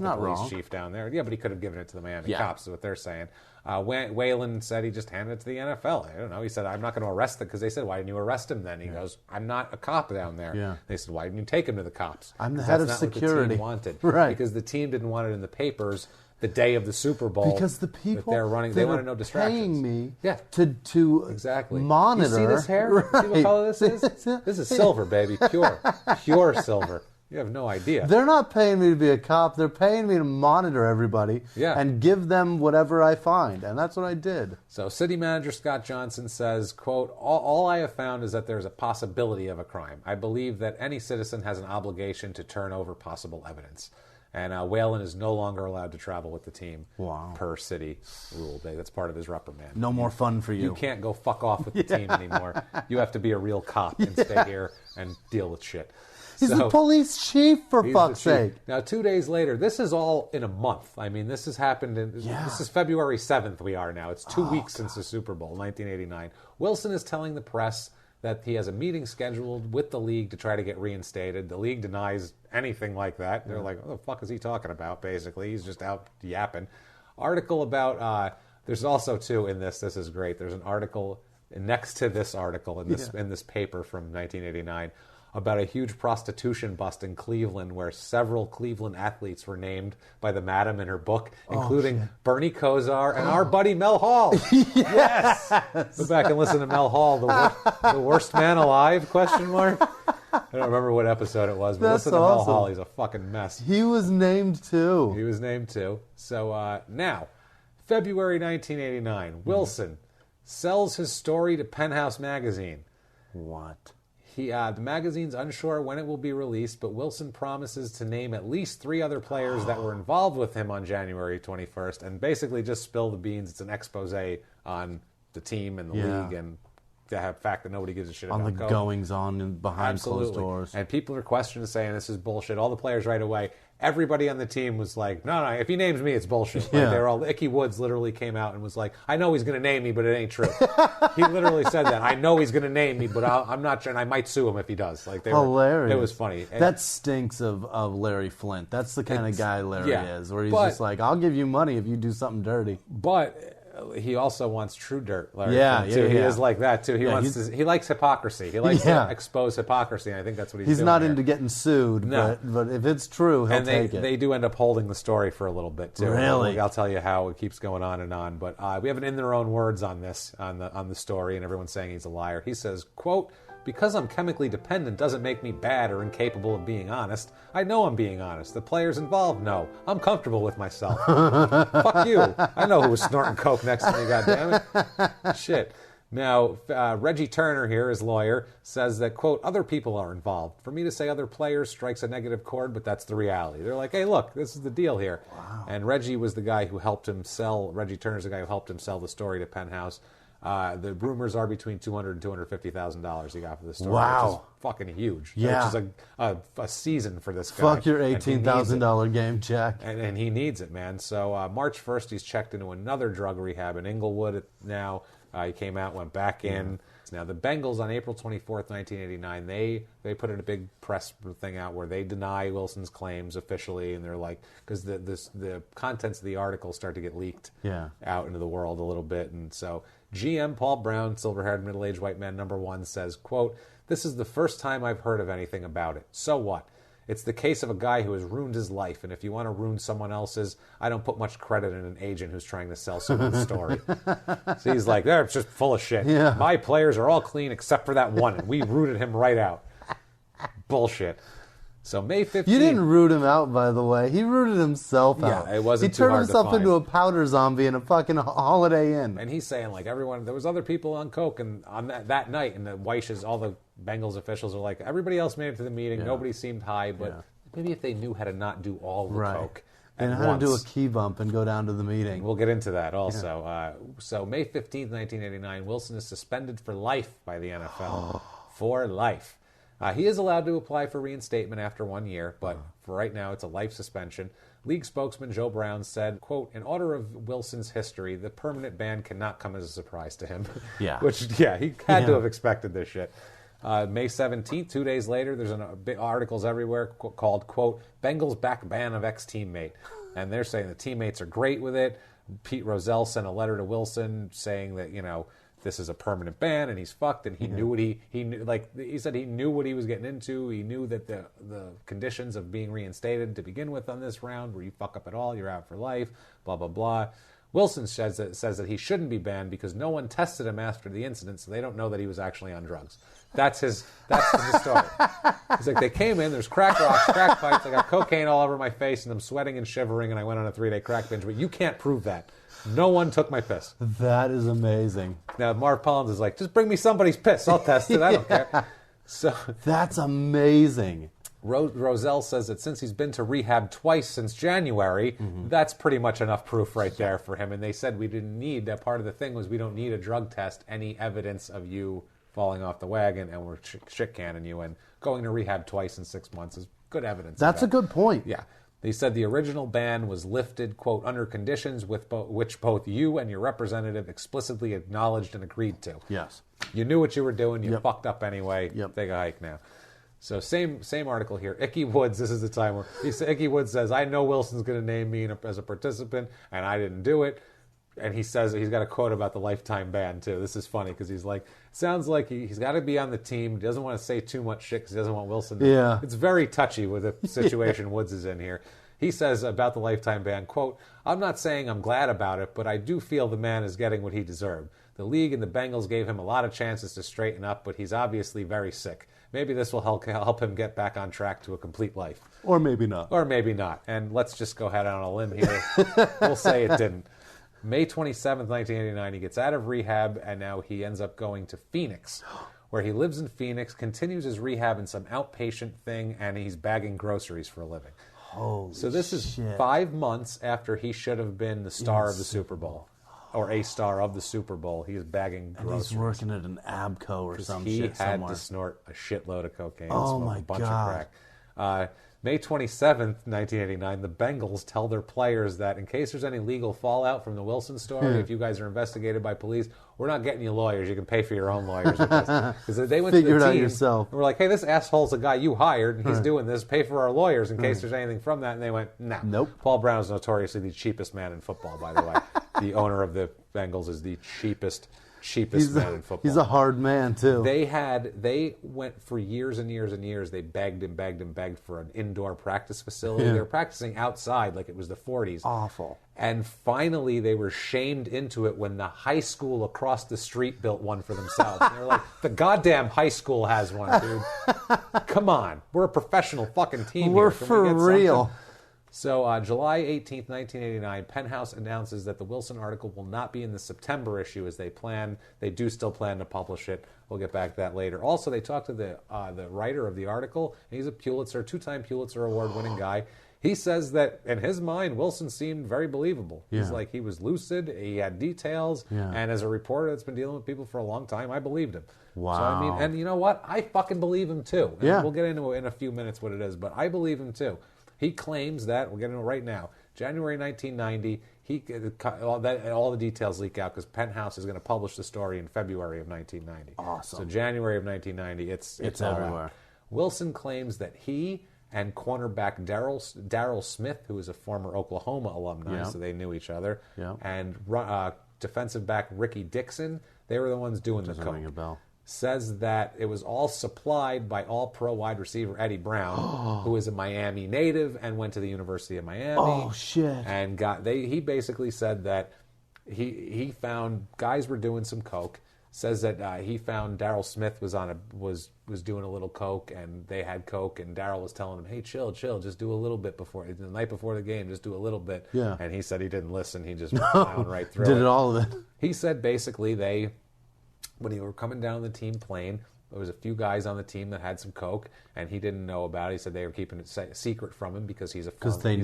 chief down there. Yeah, but he could have given it to the Miami cops, is what they're saying. Whalen said he just handed it to the NFL. I don't know. He said, I'm not going to arrest him, because they said, why didn't you arrest him then? He goes, I'm not a cop down there. Yeah. They said, why didn't you take him to the cops? I'm the head of security. What the team wanted. Right. Because the team didn't want it in the papers the day of the Super Bowl. Because the people that they're running, they wanted no distractions. Paying me to exactly monitor. You see this hair? Right. See what color this is? This is silver, baby. Pure silver. You have no idea. They're not paying me to be a cop. They're paying me to monitor everybody and give them whatever I find. And that's what I did. So city manager Scott Johnson says, quote, all I have found is that there's a possibility of a crime. I believe that any citizen has an obligation to turn over possible evidence. And Whalen is no longer allowed to travel with the team per city rule. That's part of his reprimand. No more fun for you. You can't go fuck off with the team anymore. You have to be a real cop and stay here and deal with shit. He's the police chief, for fuck's sake. Now, 2 days later, this is all in a month. I mean, this has happened this is February 7th we are now. It's 2 weeks since the Super Bowl, 1989. Wilson is telling the press that he has a meeting scheduled with the league to try to get reinstated. The league denies anything like that. They're like, what the fuck is he talking about, basically? He's just out yapping. Article about, there's also, too, in this is great, there's an article next to this article in this paper from 1989 about a huge prostitution bust in Cleveland where several Cleveland athletes were named by the madam in her book, including Bernie Kosar and our buddy Mel Hall. Yes! Go back and listen to Mel Hall, the worst man alive, question mark? I don't remember what episode it was, but listen to Mel Hall. He's a fucking mess. He was named too. So now, February 1989, Wilson sells his story to Penthouse magazine. What? The magazine's unsure when it will be released, but Wilson promises to name at least 3 other players that were involved with him on January 21st, and basically just spill the beans. It's an expose on the team and the league, and the fact that nobody gives a shit about on the goings on and behind closed doors. And people are questioning, saying this is bullshit. All the players right away. Everybody on the team was like, no, if he names me, it's bullshit. Like, they're all, Icky Woods literally came out and was like, I know he's going to name me, but it ain't true. He literally said that. I know he's going to name me, but I'm not sure, and I might sue him if he does. Like, hilarious. It was funny. That stinks of Larry Flint. That's the kind of guy Larry is, where he's just like, I'll give you money if you do something dirty. But he also wants true dirt, Larry Flint, too. He is like that, too. He likes hypocrisy. He likes to expose hypocrisy, and I think that's what he's doing. He's not into getting sued, but if it's true, he'll take it. They do end up holding the story for a little bit, too. Really? I'll tell you how it keeps going on and on. But we have an in their own words on this, on the story, and everyone's saying he's a liar. He says, quote, because I'm chemically dependent doesn't make me bad or incapable of being honest. I know I'm being honest. The players involved know. I'm comfortable with myself. Fuck you. I know who was snorting coke next to me, goddammit. Shit. Now, Reggie Turner here, his lawyer, says that, quote, other people are involved. For me to say other players strikes a negative chord, but that's the reality. They're like, hey, look, this is the deal here. Wow. And Reggie was the guy who helped him sell, Reggie Turner's the guy who helped him sell the story to Penthouse. The rumors are between $200,000 and $250,000 he got for this story, which is fucking huge. Yeah. Which is a season for this guy. Fuck your $18,000 game check. And he needs it, man. So March 1st, he's checked into another drug rehab in Inglewood now. He came out, went back in. Now, the Bengals on April 24th, 1989, they put in a big press thing out where they deny Wilson's claims officially, and they're like, because the contents of the article start to get leaked out into the world a little bit, and so GM Paul Brown, silver-haired middle-aged white man number 1, says, quote, this is the first time I've heard of anything about it. So what? It's the case of a guy who has ruined his life, and if you want to ruin someone else's, I don't put much credit in an agent who's trying to sell someone's story. So he's like, they're just full of shit. Yeah. My players are all clean except for that one, and we rooted him right out. Bullshit. So May 15th... You didn't root him out, by the way. He rooted himself out. Yeah, it wasn't too hard to find. He turned himself into a powder zombie in a fucking Holiday Inn. And he's saying, like, everyone... There was other people on coke and on that night, and the Weishes, all the Bengals officials are like, everybody else made it to the meeting. Nobody seemed high, but maybe if they knew how to not do all the coke and how to do a key bump and go down to the meeting. We'll get into that also. Yeah. So May 15th, 1989, Wilson is suspended for life by the NFL. For life. He is allowed to apply for reinstatement after 1 year, but for right now, it's a life suspension. League spokesman Joe Brown said, quote, in order of Wilson's history, the permanent ban cannot come as a surprise to him. Which, he had to have expected this shit. May 17th, 2 days later, there's articles everywhere called, quote, Bengals back ban of ex-teammate. And they're saying the teammates are great with it. Pete Rozelle sent a letter to Wilson saying that, this is a permanent ban, and he's fucked, and he knew what he knew. Like he said, he knew what he was getting into. He knew that the conditions of being reinstated to begin with on this round, where you fuck up at all, you're out for life. Blah blah blah. Wilson says that he shouldn't be banned because no one tested him after the incident, so they don't know that he was actually on drugs. That's his story. He's like, they came in, there's crack rocks, crack pipes, I got cocaine all over my face, and I'm sweating and shivering, and I went on a 3-day crack binge, but you can't prove that. No one took my piss. That is amazing. Now, Marv Collins is like, just bring me somebody's piss. I'll test it. I don't care. So that's amazing. Rozelle says that since he's been to rehab twice since January, that's pretty much enough proof right there for him. And they said we didn't need, that part of the thing was we don't need a drug test, any evidence of you falling off the wagon, and we're shit canning you. And going to rehab twice in 6 months is good evidence. That's a good point. Yeah. They said the original ban was lifted, quote, under conditions which both you and your representative explicitly acknowledged and agreed to. Yes. You knew what you were doing. You fucked up anyway. Take a hike now. So same article here. Icky Woods, this is the time where Icky Woods says, I know Wilson's going to name me as a participant, and I didn't do it. And he says he's got a quote about the lifetime ban, too. This is funny because he's like, sounds like he's got to be on the team. He doesn't want to say too much shit because he doesn't want Wilson to. Yeah. It's very touchy with the situation Woods is in here. He says about the lifetime ban, quote, I'm not saying I'm glad about it, but I do feel the man is getting what he deserved. The league and the Bengals gave him a lot of chances to straighten up, but he's obviously very sick. Maybe this will help him get back on track to a complete life. Or maybe not. Or maybe not. And let's just go ahead on a limb here. We'll say it didn't. May 27th, 1989, he gets out of rehab, and now he ends up going to Phoenix, where he lives in Phoenix, continues his rehab in some outpatient thing, and he's bagging groceries for a living. Holy So this is shit. 5 months after he should have been the star of the Super Bowl, or a star of the Super Bowl. He is bagging groceries. He's working at an Abco or some he shit had somewhere. to snort a shitload of cocaine. Oh, smoke my a bunch God. of crack. May 27th, 1989, the Bengals tell their players that in case there's any legal fallout from the Wilson story, if you guys are investigated by police, we're not getting you lawyers. You can pay for your own lawyers. Because they went Figure to it the out team yourself. and we're like, hey, this asshole's a guy you hired, and he's doing this. Pay for our lawyers in case there's anything from that. And they went, nah. Nope. Paul Brown is notoriously the cheapest man in football, by the way. The owner of the Bengals is the cheapest man in football. He's a hard man, too. They went for years and years and years. They begged for an indoor practice facility. They were practicing outside like it was the 40s. Awful. And finally, they were shamed into it when the high school across the street built one for themselves. And they were like, the goddamn high school has one, dude. Come on. We're a professional fucking team We're here. Can for we get real. something? So July 18th, 1989, Penthouse announces that the Wilson article will not be in the September issue as they plan. They do still plan to publish it. We'll get back to that later. Also, they talked to the writer of the article. He's a two-time Pulitzer Award-winning guy. He says that, in his mind, Wilson seemed very believable. Yeah. He's like, he was lucid, he had details, and as a reporter that's been dealing with people for a long time, I believed him. Wow. So, I mean, and you know what? I fucking believe him, too. And Yeah. we'll get into it in a few minutes what it is, but I believe him, too. He claims that, we'll get into it right now, January 1990, all the details leak out because Penthouse is going to publish the story in February of 1990. Awesome. So January of 1990, it's all everywhere. out. Wilson claims that he and cornerback Darryl Smith, who is a former Oklahoma alumni, so they knew each other, and defensive back Ricky Dixon, they were the ones doing the coke. Ring a bell. Says that it was all supplied by all-pro wide receiver Eddie Brown, who is a Miami native and went to the University of Miami. Oh, shit. And he basically said that he found guys were doing some coke. Says that he found Darryl Smith was doing a little coke, and they had coke, and Darryl was telling him, "Hey, chill, just do a little bit the night before the game, just do a little bit." Yeah. And he said he didn't listen; he just plowed right through Did it all of it. He said basically when they were coming down the team plane, there was a few guys on the team that had some coke, and he didn't know about it. He said they were keeping it secret from him because he's an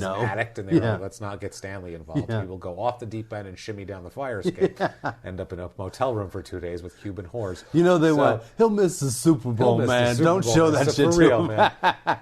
addict, and they were like, let's not get Stanley involved. He will go off the deep end and shimmy down the fire escape, end up in a motel room for 2 days with Cuban whores. You know they went, he'll miss the Super Bowl, man. Don't show that shit to him. Man.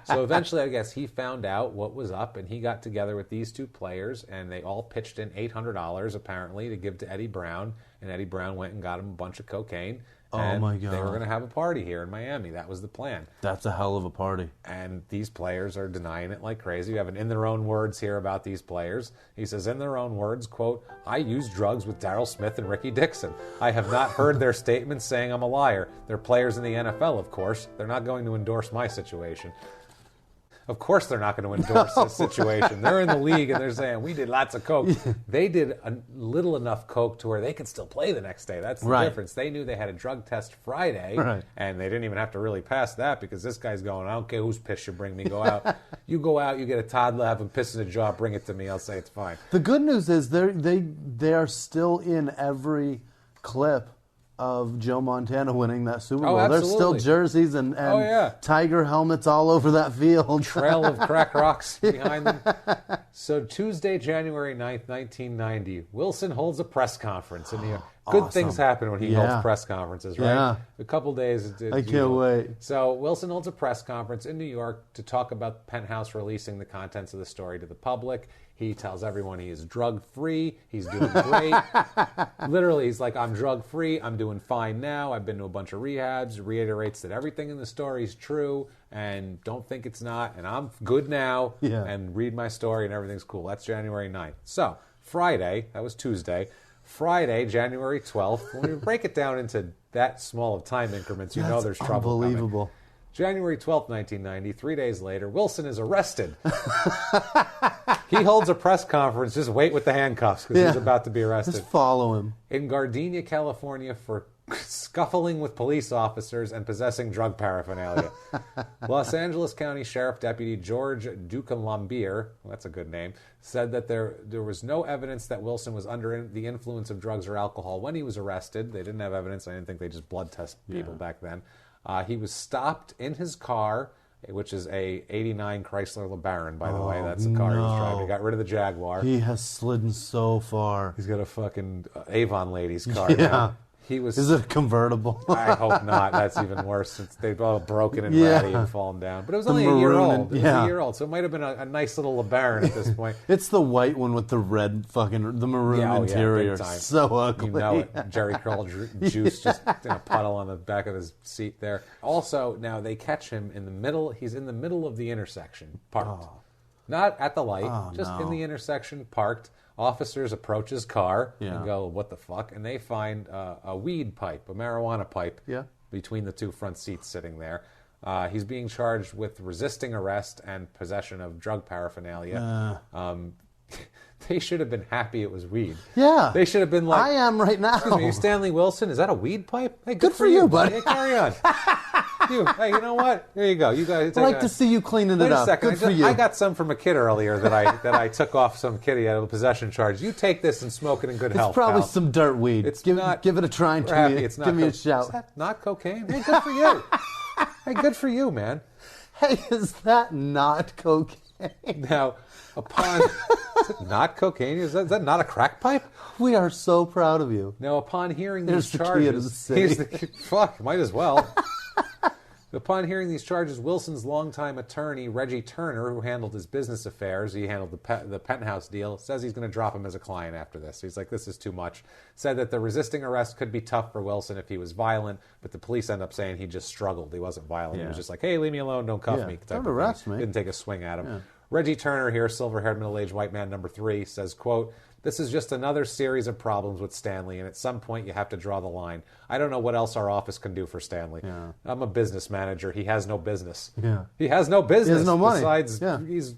So eventually, I guess, he found out what was up, and he got together with these two players, and they all pitched in $800, apparently, to give to Eddie Brown, and Eddie Brown went and got him a bunch of cocaine. Oh, my God. They were going to have a party here in Miami. That was the plan. That's a hell of a party. And these players are denying it like crazy. You have in their own words here about these players. He says, in their own words, quote, "I used drugs with Darryl Smith and Ricky Dixon. I have not heard their statements saying I'm a liar. They're players in the NFL, of course. They're not going to endorse my situation." Of course they're not going to endorse this situation. They're in the league, and they're saying, we did lots of coke. They did a little enough coke to where they could still play the next day. That's the difference. They knew they had a drug test Friday, and they didn't even have to really pass that because this guy's going, I don't care whose piss you bring me, go out. You go out, you get a toddler, have him piss in the jaw, bring it to me, I'll say it's fine. The good news is they are still in every clip of Joe Montana winning that Super Bowl. There's still jerseys and Tiger helmets all over that field. Trail of crack rocks behind them. So Tuesday, January 9th, 1990, Wilson holds a press conference in New York. Good things happen when he holds press conferences, right? Yeah. A couple days. I can't wait. So Wilson holds a press conference in New York to talk about Penthouse releasing the contents of the story to the public. He tells everyone he is drug-free. He's doing great. Literally, he's like, I'm drug-free. I'm doing fine now. I've been to a bunch of rehabs. Reiterates that everything in the story is true and don't think it's not. And I'm good now and read my story and everything's cool. That's January 9th. So Friday, that was Tuesday. Friday, January 12th, when we break it down into that small of time increments, you know there's trouble coming. Unbelievable. January 12th, 1990, 3 days later, Wilson is arrested. He holds a press conference. Just wait with the handcuffs because he's about to be arrested. Just follow him. In Gardenia, California for scuffling with police officers, and possessing drug paraphernalia. Los Angeles County Sheriff Deputy George Ducalambir, that's a good name, said that there was no evidence that Wilson was under the influence of drugs or alcohol when he was arrested. They didn't have evidence. I didn't think they just blood test people back then. He was stopped in his car, which is a 89 Chrysler LeBaron, by the way. That's the car he was driving. He got rid of the Jaguar. He has slidden so far. He's got a fucking Avon lady's car now. Is it a convertible? I hope not. That's even worse. They've all broken and ratty and fallen down. But it was only a year old. It was a year old, so it might have been a nice little LeBaron at this point. It's the white one with the red the maroon interior. Big time. So ugly. You know it. Jerry curl juice just in a puddle on the back of his seat there. Also, now they catch him in the middle. He's in the middle of the intersection, parked. Not at the light, just in the intersection, parked. Officers approach his car and go, what the fuck? And they find a weed pipe, a marijuana pipe, between the two front seats sitting there. He's being charged with resisting arrest and possession of drug paraphernalia. They should have been happy it was weed. Yeah. They should have been like, I am right now. Excuse me, you're Stanley Wilson? Is that a weed pipe? Hey, good for you, buddy. Hey, carry on. Hey, you know what? Here you go. You guys. I'd like to see you cleaning it up. Second. Good for you. I got some from a kid earlier that I took off some kitty out of a possession charge. You take this and smoke it in good health. It's probably pal. some dirt weed. Give it a try and give me a shout. Is that not cocaine? Hey, good for you. Hey, good for you, man. Hey, is that not cocaine? Now, is it not cocaine? Is that not a crack pipe? We are so proud of you. Now, upon hearing There's these the charges, key to the city. Fuck, might as well. Upon hearing these charges, Wilson's longtime attorney, Reggie Turner, who handled his business affairs, he handled the penthouse deal, says he's going to drop him as a client after this. He's like, this is too much. Said that the resisting arrest could be tough for Wilson if he was violent, but the police end up saying he just struggled. He wasn't violent. He was just like, hey, leave me alone, don't cuff me. Don't arrest me. Didn't take a swing at him. Reggie Turner here, silver-haired middle-aged white man number 3, says, quote, this is just another series of problems with Stanley, and at some point you have to draw the line. I don't know what else our office can do for Stanley. I'm a business manager. He has no business. He has no business. He has no money. Besides, he's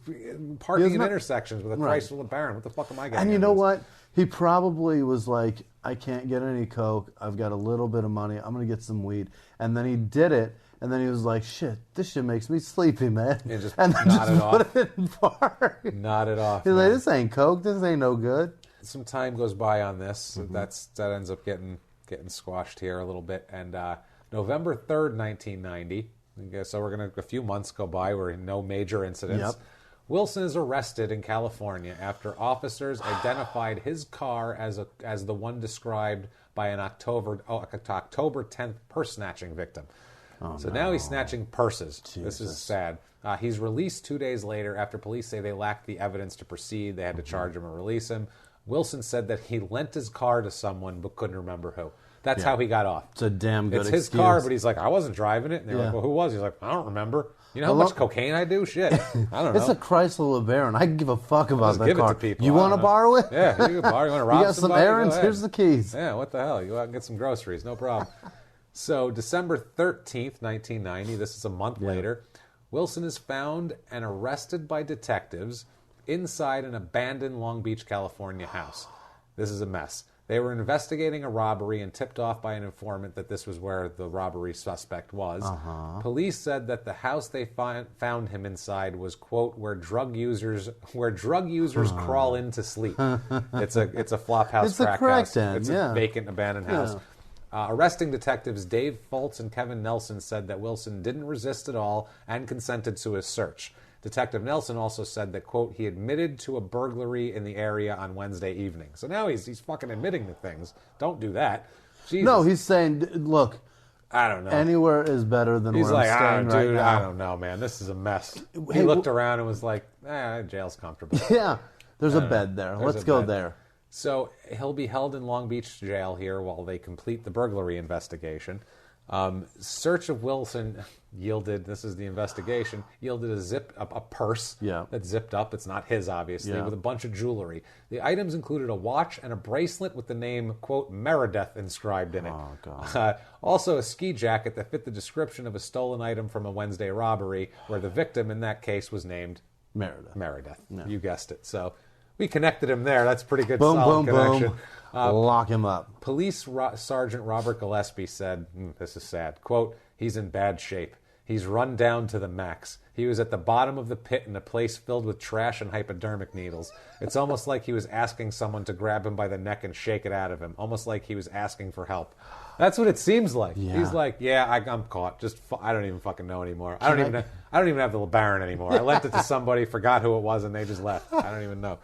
parking in intersections with a Chrysler LeBaron. What the fuck am I getting? And you know what? He probably was like, I can't get any coke. I've got a little bit of money. I'm going to get some weed. And then he did it. And then he was like, shit, this shit makes me sleepy, man. And just then put it in bar. Nod it off. He's like, this ain't coke. This ain't no good. Some time goes by on this. That ends up getting squashed here a little bit. And November 3rd, 1990, so a few months go by where no major incidents. Wilson is arrested in California after officers identified his car as the one described by an October 10th purse snatching victim. Now he's snatching purses. Jesus. This is sad. He's released 2 days later after police say they lacked the evidence to proceed. They had to charge him or release him. Wilson said that he lent his car to someone but couldn't remember who. That's how he got off. It's a damn good excuse. It's his car, but he's like, I wasn't driving it. And they're like, well, who was? He's like, I don't remember. You know how much cocaine I do? Shit. I don't know. It's a Chrysler LeBaron. I can give a fuck about that give car. It to people. You want to borrow it? Yeah, you can borrow. You want to rob You got somebody? some errands? Here's the keys. Yeah, what the hell? You go out and get some groceries. No problem. So December 13th, 1990, this is a month later, Wilson is found and arrested by detectives inside an abandoned Long Beach, California house. This is a mess. They were investigating a robbery and tipped off by an informant that this was where the robbery suspect was. Police said that the house they found him inside was, quote, where drug users crawl in to sleep. It's a flop house. It's a crack den. It's a vacant, abandoned house. Arresting detectives Dave Foltz and Kevin Nelson said that Wilson didn't resist at all and consented to his search. Detective Nelson also said that, quote, he admitted to a burglary in the area on Wednesday evening. So now he's fucking admitting to things. Don't do that. Jesus. No, he's saying, look, I don't know. Anywhere is better than where I'm staying right now. I don't know, man. This is a mess. He looked around and was like, jail's comfortable. Yeah, there's a bed there. Let's go there. So he'll be held in Long Beach jail here while they complete the burglary investigation. Search of Wilson yielded, this is the investigation, yielded a purse that's zipped up. It's not his, obviously, with a bunch of jewelry. The items included a watch and a bracelet with the name, quote, Meredith inscribed in it. Oh, God. Also a ski jacket that fit the description of a stolen item from a Wednesday robbery, where the victim in that case was named Meredith. Yeah. You guessed it. So we connected him there. That's pretty good, solid connection. Lock him up. Police Sergeant Robert Gillespie said, this is sad, quote, "He's in bad shape. He's run down to the max. He was at the bottom of the pit in a place filled with trash and hypodermic needles. It's almost like he was asking someone to grab him by the neck and shake it out of him. Almost like he was asking for help." That's what it seems like. Yeah. He's like, I'm caught. I don't even fucking know anymore. I don't even have the LeBaron anymore. I lent it to somebody, forgot who it was, and they just left. I don't even know.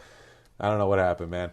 I don't know what happened, man.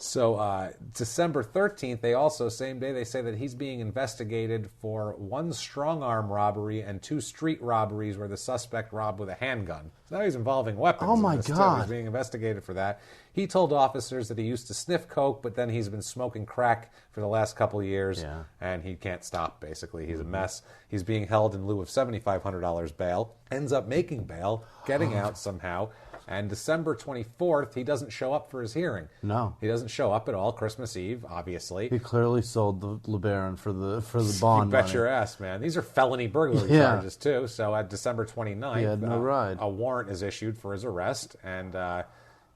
So December 13th, they also, same day, they say that he's being investigated for 1 strong-arm robbery and 2 street robberies where the suspect robbed with a handgun. So now he's involving weapons. Oh, my God. He's being investigated for that. He told officers that he used to sniff coke, but then he's been smoking crack for the last couple of years, and he can't stop, basically. He's a mess. He's being held in lieu of $7,500 bail, ends up making bail, getting out somehow. And December 24th, he doesn't show up for his hearing. No. He doesn't show up at all, Christmas Eve, obviously. He clearly sold the LeBaron for the bond money. You bet money. your ass, man. These are felony burglary charges, too. So at December 29th, he had no ride. A warrant is issued for his arrest, and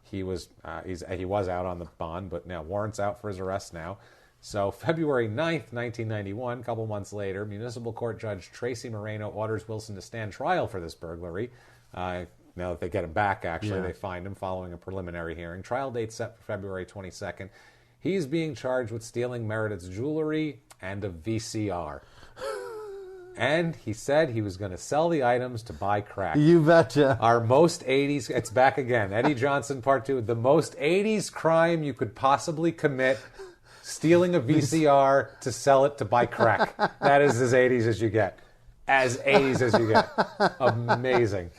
he was out on the bond, but now warrant's out for his arrest now. So February 9th, 1991, a couple months later, Municipal Court Judge Tracy Moreno orders Wilson to stand trial for this burglary. Now that they get him back, actually, they find him following a preliminary hearing. Trial date set for February 22nd. He's being charged with stealing Meredith's jewelry and a VCR. And he said he was going to sell the items to buy crack. You betcha. Our most 80s, it's back again. Eddie Johnson, part 2. The most 80s crime you could possibly commit, stealing a VCR to sell it to buy crack. That is as 80s as you get. As 80s as you get. Amazing.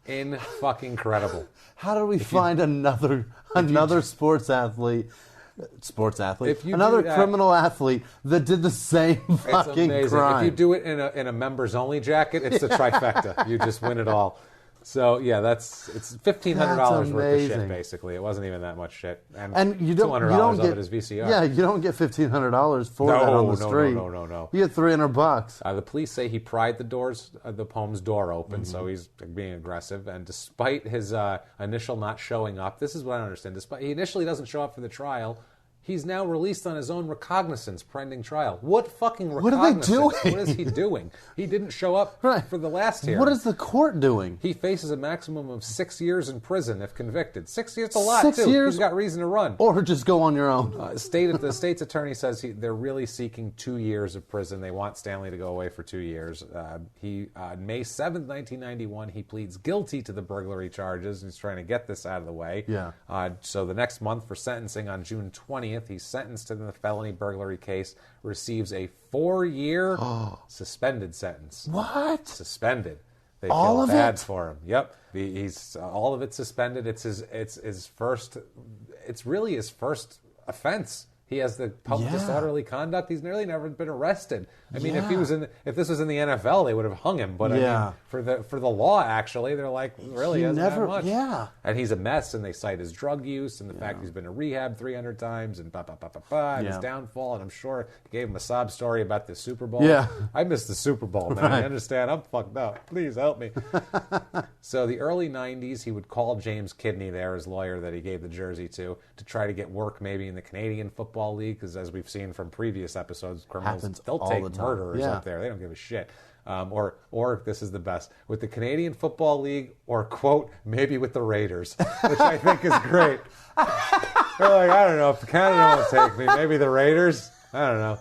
In-fucking-credible. How do we find another sports athlete, another criminal athlete that did the same fucking crime? If you do it in a members-only jacket, it's the trifecta. You just win it all. So, it's $1,500 worth of shit, basically. It wasn't even that much shit. And you don't, $200 of it is VCR. Yeah, you don't get $1,500 for that on the street. No. You get $300. The police say he pried the home's door open, so he's being aggressive. And despite his initial not showing up, this is what I don't understand. He initially doesn't show up for the trial. He's now released on his own recognizance pending trial. What fucking recognizance? What are they doing? What is he doing? He didn't show up for the last hearing. What is the court doing? He faces a maximum of 6 years in prison if convicted. 6 years is a lot, 6 too. years? He's got reason to run. Or just go on your own. The state's attorney says they're really seeking 2 years of prison. They want Stanley to go away for 2 years. May 7th, 1991, he pleads guilty to the burglary charges. He's trying to get this out of the way. Yeah. So the next month for sentencing on June 20th, he's sentenced in the felony burglary case, receives a 4-year suspended sentence. What? Suspended. They all feel of bad it? for him. Yep. He's all of it suspended. It's his first. It's really his first offense. He has the public disorderly conduct. He's nearly never been arrested. I mean, if this was in the NFL, they would have hung him. But I mean, for the law, actually, they're like, really, he hasn't had much. Yeah. And he's a mess, and they cite his drug use and the fact he's been to rehab 300 times and and his downfall. And I'm sure he gave him a sob story about the Super Bowl. Yeah. I missed the Super Bowl, man. I understand. I'm fucked up. Please help me. So the early 90s, he would call James Kidney there, his lawyer that he gave the jersey to try to get work maybe in the Canadian Football League, because as we've seen from previous episodes, criminals, they'll take murderers up there. They don't give a shit. Or this is the best, with the Canadian Football League, or quote, maybe with the Raiders, which I think is great. They're like, I don't know, if Canada won't take me, maybe the Raiders? I don't know.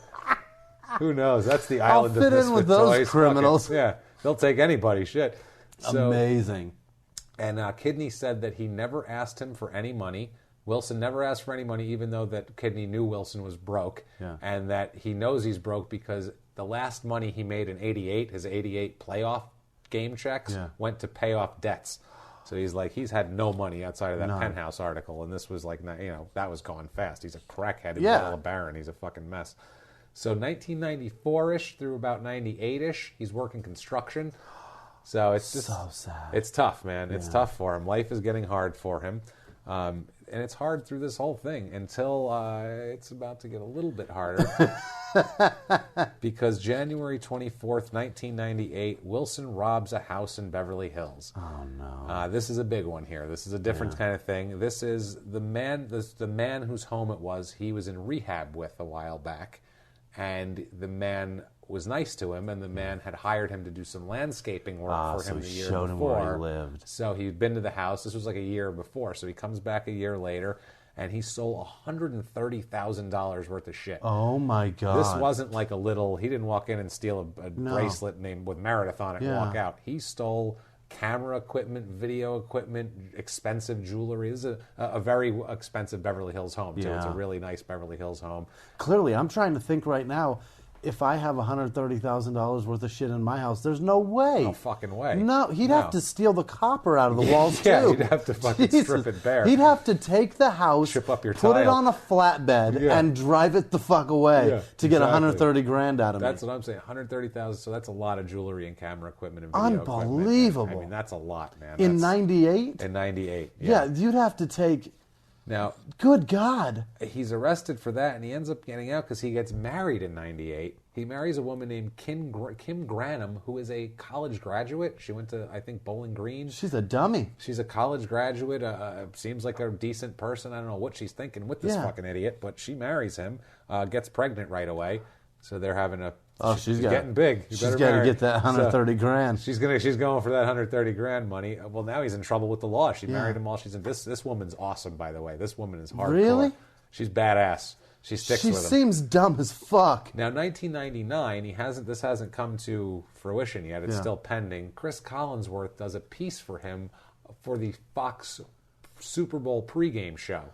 Who knows? That's the island I'll fit of in with those criminals. Yeah, they'll take anybody. Shit. So, amazing. And Kidney said that he never asked him for any money. Wilson never asked for any money, even though that Kidney knew Wilson was broke, and that he knows he's broke because the last money he made in '88, his '88 playoff game checks, went to pay off debts. So he's like, he's had no money outside of that Penthouse article, and this was like, that was gone fast. He's a crackhead. He was a baron. He's a fucking mess. So 1994-ish through about 98-ish, he's working construction. So it's just so sad. It's tough, man. It's tough for him. Life is getting hard for him. and it's hard through this whole thing until it's about to get a little bit harder. Because January 24th, 1998, Wilson robs a house in Beverly Hills. Oh, no. This is a big one here. This is a different kind of thing. This is the man whose home it was, he was in rehab with a while back. And the man was nice to him, and the man had hired him to do some landscaping work for him the year before. Him where he lived. So he'd been to the house. This was like a year before. So he comes back a year later, and he stole $130,000 worth of shit. Oh, my God. This wasn't like a little... He didn't walk in and steal a bracelet named with Meredith on it and walk out. He stole camera equipment, video equipment, expensive jewelry. This is a very expensive Beverly Hills home, too. It's a really nice Beverly Hills home. Clearly, I'm trying to think right now, if I have $130,000 worth of shit in my house, there's no way. No fucking way. No, he'd have to steal the copper out of the walls, yeah, too. He'd have to fucking strip it bare. He'd have to take the house, chip up your put tile. it on a flatbed, and drive it the fuck away to get $130,000 out of me. That's what I'm saying, $130,000, so that's a lot of jewelry and camera equipment and video Unbelievable. equipment. I mean, that's a lot, man. In 98? In 98, yeah. You'd have to take... Now, good God. He's arrested for that, and he ends up getting out because he gets married in 98. He marries a woman named Kim Granum, who is a college graduate. She went to, I think, Bowling Green. She's a dummy. She's a college graduate. Seems like a decent person. I don't know what she's thinking with this fucking idiot, but she marries him, gets pregnant right away. So they're having a... Oh, she's getting big. She's got to get that $130,000. She's going for that $130,000 money. Well, now he's in trouble with the law. She married him while she's in. This woman's awesome, by the way. This woman is hardcore. Really? She's badass. She sticks with him. She seems dumb as fuck. Now, 1999, this hasn't come to fruition yet. It's still pending. Chris Collinsworth does a piece for him for the Fox Super Bowl pregame show.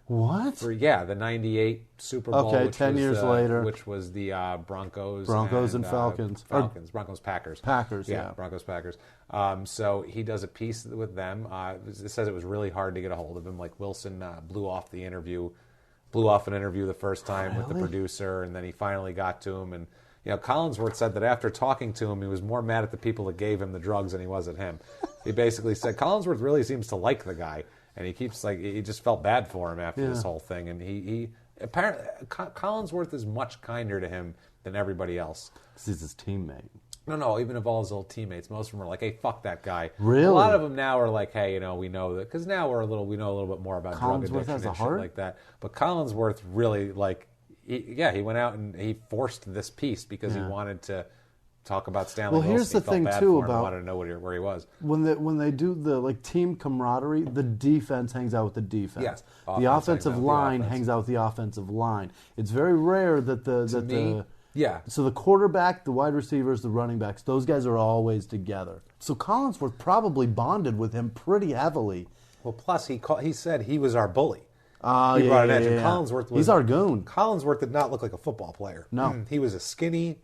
What? The 98 Super Bowl. Okay, 10 years later. Which was the Broncos and Falcons. Broncos, Packers. Packers, Broncos, Packers. So he does a piece with them. It says it was really hard to get a hold of him. Like Wilson blew off an interview the first time with the producer, and then he finally got to him. And Collinsworth said that after talking to him, he was more mad at the people that gave him the drugs than he was at him. He basically said Collinsworth really seems to like the guy. And he keeps he just felt bad for him after this whole thing. And he apparently, Collinsworth is much kinder to him than everybody else. Because he's his teammate. No, even of all his old teammates, most of them are like, hey, fuck that guy. Really? A lot of them now are like, hey, we know that, because now we know a little bit more about drug addiction and shit like that. But Collinsworth really, he went out and he forced this piece because he wanted to talk about Stanley Wilson. Well, here's the thing too about wanted to know where he was. When they do the team camaraderie, the defense hangs out with the defense. Yes. The offensive line hangs out with the offensive line. It's very rare that So the quarterback, the wide receivers, the running backs, those guys are always together. So Collinsworth probably bonded with him pretty heavily. Well, plus he said he was our bully. He brought an edge. Collinsworth he's our goon. Collinsworth did not look like a football player. No. He was a skinny,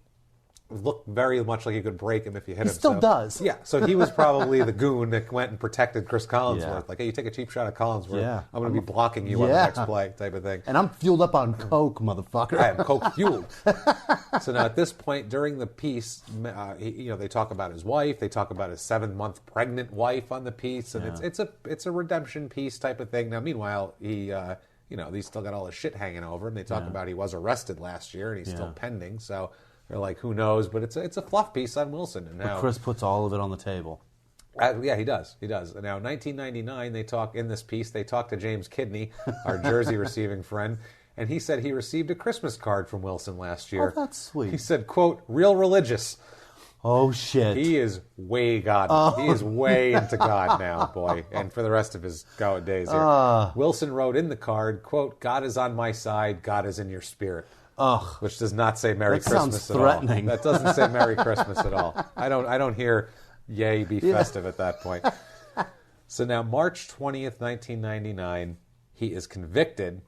looked very much like you could break him if you hit him. He still does. Yeah, so he was probably the goon that went and protected Chris Collinsworth. Yeah. Like, hey, you take a cheap shot at Collinsworth, I'm going to be blocking you on the next play type of thing. And I'm fueled up on coke, motherfucker. I am coke fueled. So now at this point, during the piece, they talk about his wife. They talk about his 7-month pregnant wife on the piece. And it's a redemption piece type of thing. Now, meanwhile, he's still got all his shit hanging over. And they talk about he was arrested last year and he's still pending. So... they're like, who knows? But it's a fluff piece on Wilson. And now, but Chris puts all of it on the table. He does. And now, 1999, they talk to James Kidney, our Jersey receiving friend, and he said he received a Christmas card from Wilson last year. Oh, that's sweet. He said, quote, real religious. Oh, shit. He is way God. Oh. He is way into God now, boy, and for the rest of his days here. Wilson wrote in the card, quote, God is on my side, God is in your spirit. Ugh. Which does not say Merry Christmas at all. Sounds threatening. That doesn't say Merry Christmas at all. I don't hear yay, be festive at that point. So now March 20th, 1999, he is convicted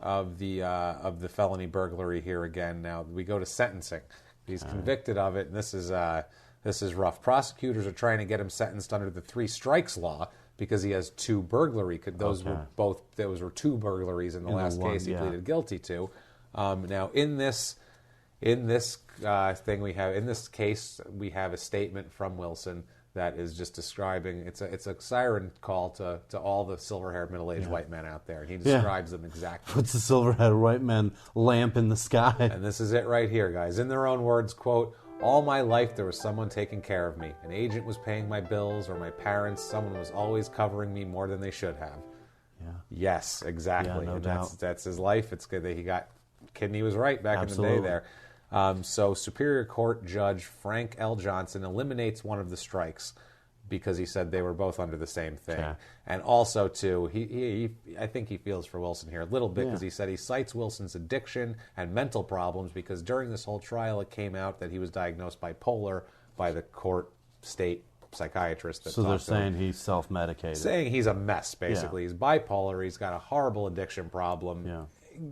of the felony burglary here again. Now we go to sentencing. He's convicted of it, and this is rough. Prosecutors are trying to get him sentenced under the 3 strikes law because he has 2 burglary. Those were 2 burglaries in the last case he pleaded guilty to. Now, in this case, we have a statement from Wilson that is just describing, it's a siren call to all the silver-haired middle-aged white men out there. And he describes them exactly. Puts the silver-haired white man lamp in the sky. And this is it right here, guys. In their own words, quote, "All my life there was someone taking care of me. An agent was paying my bills, or my parents. Someone was always covering me more than they should have." Yeah. Yes, exactly. Yeah, no doubt. That's his life. It's good that he got... Kidney was right back in the day there. So Superior Court Judge Frank L. Johnson eliminates one of the strikes because he said they were both under the same thing. Okay. And also, too, I think he feels for Wilson here a little bit because he said he cites Wilson's addiction and mental problems because during this whole trial it came out that he was diagnosed bipolar by the court state psychiatrist. So they're saying he's self-medicated. Saying he's a mess, basically. He's bipolar. He's got a horrible addiction problem. Yeah.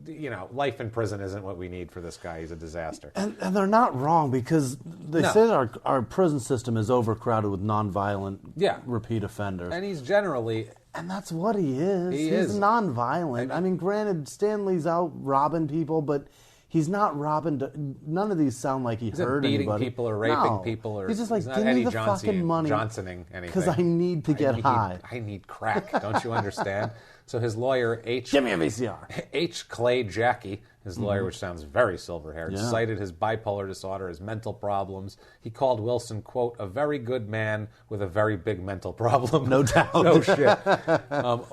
You know, life in prison isn't what we need for this guy. He's a disaster. And they're not wrong because they say that our prison system is overcrowded with nonviolent repeat offenders. And he's generally... And that's what he is. He's nonviolent. I mean, granted, Stanley's out robbing people, but he's not robbing... None of these sound like he hurt anybody. Beating people or raping people. Or he's just like, give me the fucking money. Johnsoning anything. Because I need to get high. I need crack. Don't you understand? So his lawyer, Give me a VCR. H. Clay Jackie, his lawyer, which sounds very silver-haired, cited his bipolar disorder, his mental problems. He called Wilson, quote, a very good man with a very big mental problem. No doubt. No shit.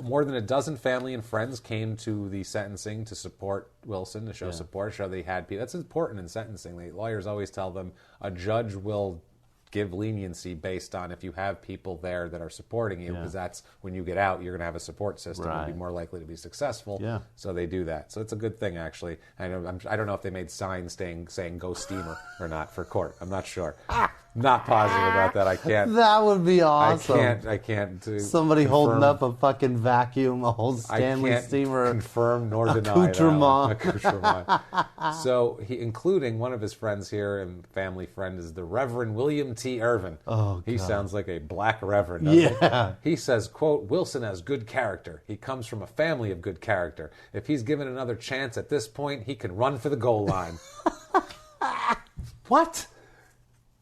More than a dozen family and friends came to the sentencing to support Wilson, to show support, show they had people. That's important in sentencing. The lawyers always tell them a judge will give leniency based on if you have people there that are supporting you, because that's when you get out, you're going to have a support system. You'll be more likely to be successful. Yeah. So they do that. So it's a good thing, actually. I don't know if they made signs saying "Go Steamer" or not for court. I'm not sure. Not positive about that. I can't. That would be awesome. I can't. Somebody holding up a fucking vacuum, a whole Stanley Steamer. Confirm nor deny that. So including one of his friends here and family friend is the Reverend William T. Irvin. Oh, he sounds like a black reverend. Doesn't he? He says, quote, Wilson has good character. He comes from a family of good character. If he's given another chance at this point, he can run for the goal line. What?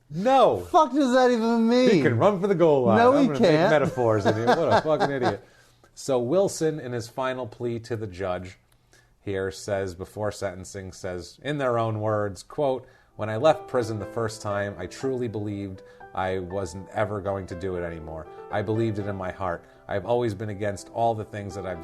No. The fuck does that even mean? He can run for the goal line. No, he can't. Make metaphors in here. What a fucking idiot. So Wilson, in his final plea to the judge here, says, before sentencing, says, in their own words, quote, when I left prison the first time, I truly believed I wasn't ever going to do it anymore. I believed it in my heart. I've always been against all the things that I've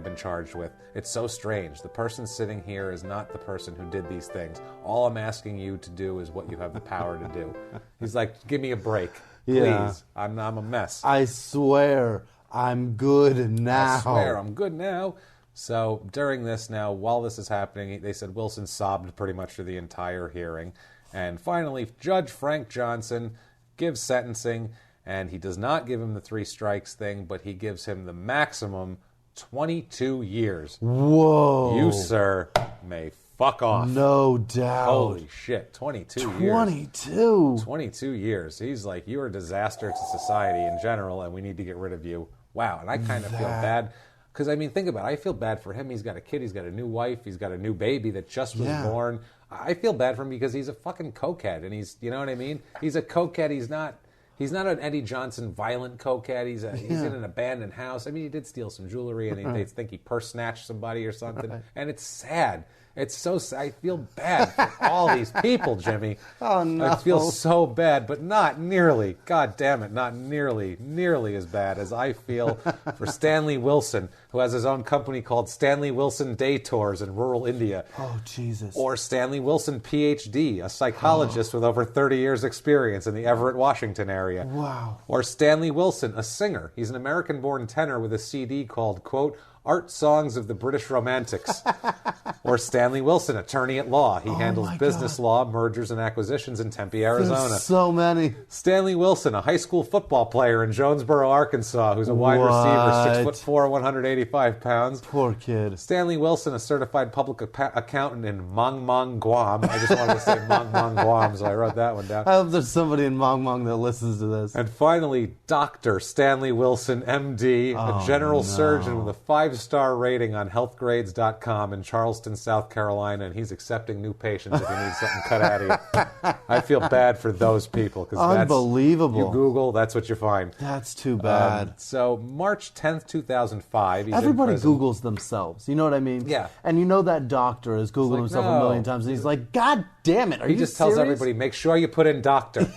been charged with. It's so strange. The person sitting here is not the person who did these things. All I'm asking you to do is what you have the power to do. He's like, give me a break, please. Yeah. I'm a mess. I swear I'm good now. I swear I'm good now. So during this now, while this is happening, they said Wilson sobbed pretty much for the entire hearing. And finally, Judge Frank Johnson gives sentencing, and he does not give him the 3 strikes thing, but he gives him the maximum 22 years. Whoa. You, sir, may fuck off. No doubt. Holy shit, 22 years. 22 years. He's like, you're a disaster to society in general, and we need to get rid of you. Wow, and I kind of feel bad. Because, I mean, think about it. I feel bad for him. He's got a kid. He's got a new wife. He's got a new baby that just was born. I feel bad for him because he's a fucking cokehead. And he's, you know what I mean? He's a cokehead. He's not an Eddie Johnson violent cokehead. He's in an abandoned house. I mean, he did steal some jewelry, and they think he purse snatched somebody or something. And it's sad. It's so sad. I feel bad for all these people, Jimmy. Oh, no. I feel so bad, but not nearly, God damn it, not nearly as bad as I feel for Stanley Wilson, who has his own company called Stanley Wilson Day Tours in rural India. Oh, Jesus. Or Stanley Wilson, Ph.D., a psychologist with over 30 years' experience in the Everett, Washington area. Wow. Or Stanley Wilson, a singer. He's an American-born tenor with a CD called, quote, Art Songs of the British Romantics. Or Stanley Wilson, attorney at law. He handles business law, mergers, and acquisitions in Tempe, Arizona. There's so many. Stanley Wilson, a high school football player in Jonesboro, Arkansas, who's a wide receiver, 6'4", 185 pounds. Poor kid. Stanley Wilson, a certified public accountant in Mong Mong, Guam. I just wanted to say Mong Mong, Guam, so I wrote that one down. I hope there's somebody in Mong Mong that listens to this. And finally, Dr. Stanley Wilson, MD, a general surgeon with a 5-star rating on healthgrades.com in Charleston, South Carolina, and he's accepting new patients if he needs something cut out of you. I feel bad for those people. Unbelievable. You Google, that's what you find. That's too bad. So March 10th, 2005. Everybody Googles themselves. You know what I mean? Yeah. And you know that doctor has Googled himself a million times, and he's like, God damn it, are you serious? He just tells everybody, make sure you put in doctor.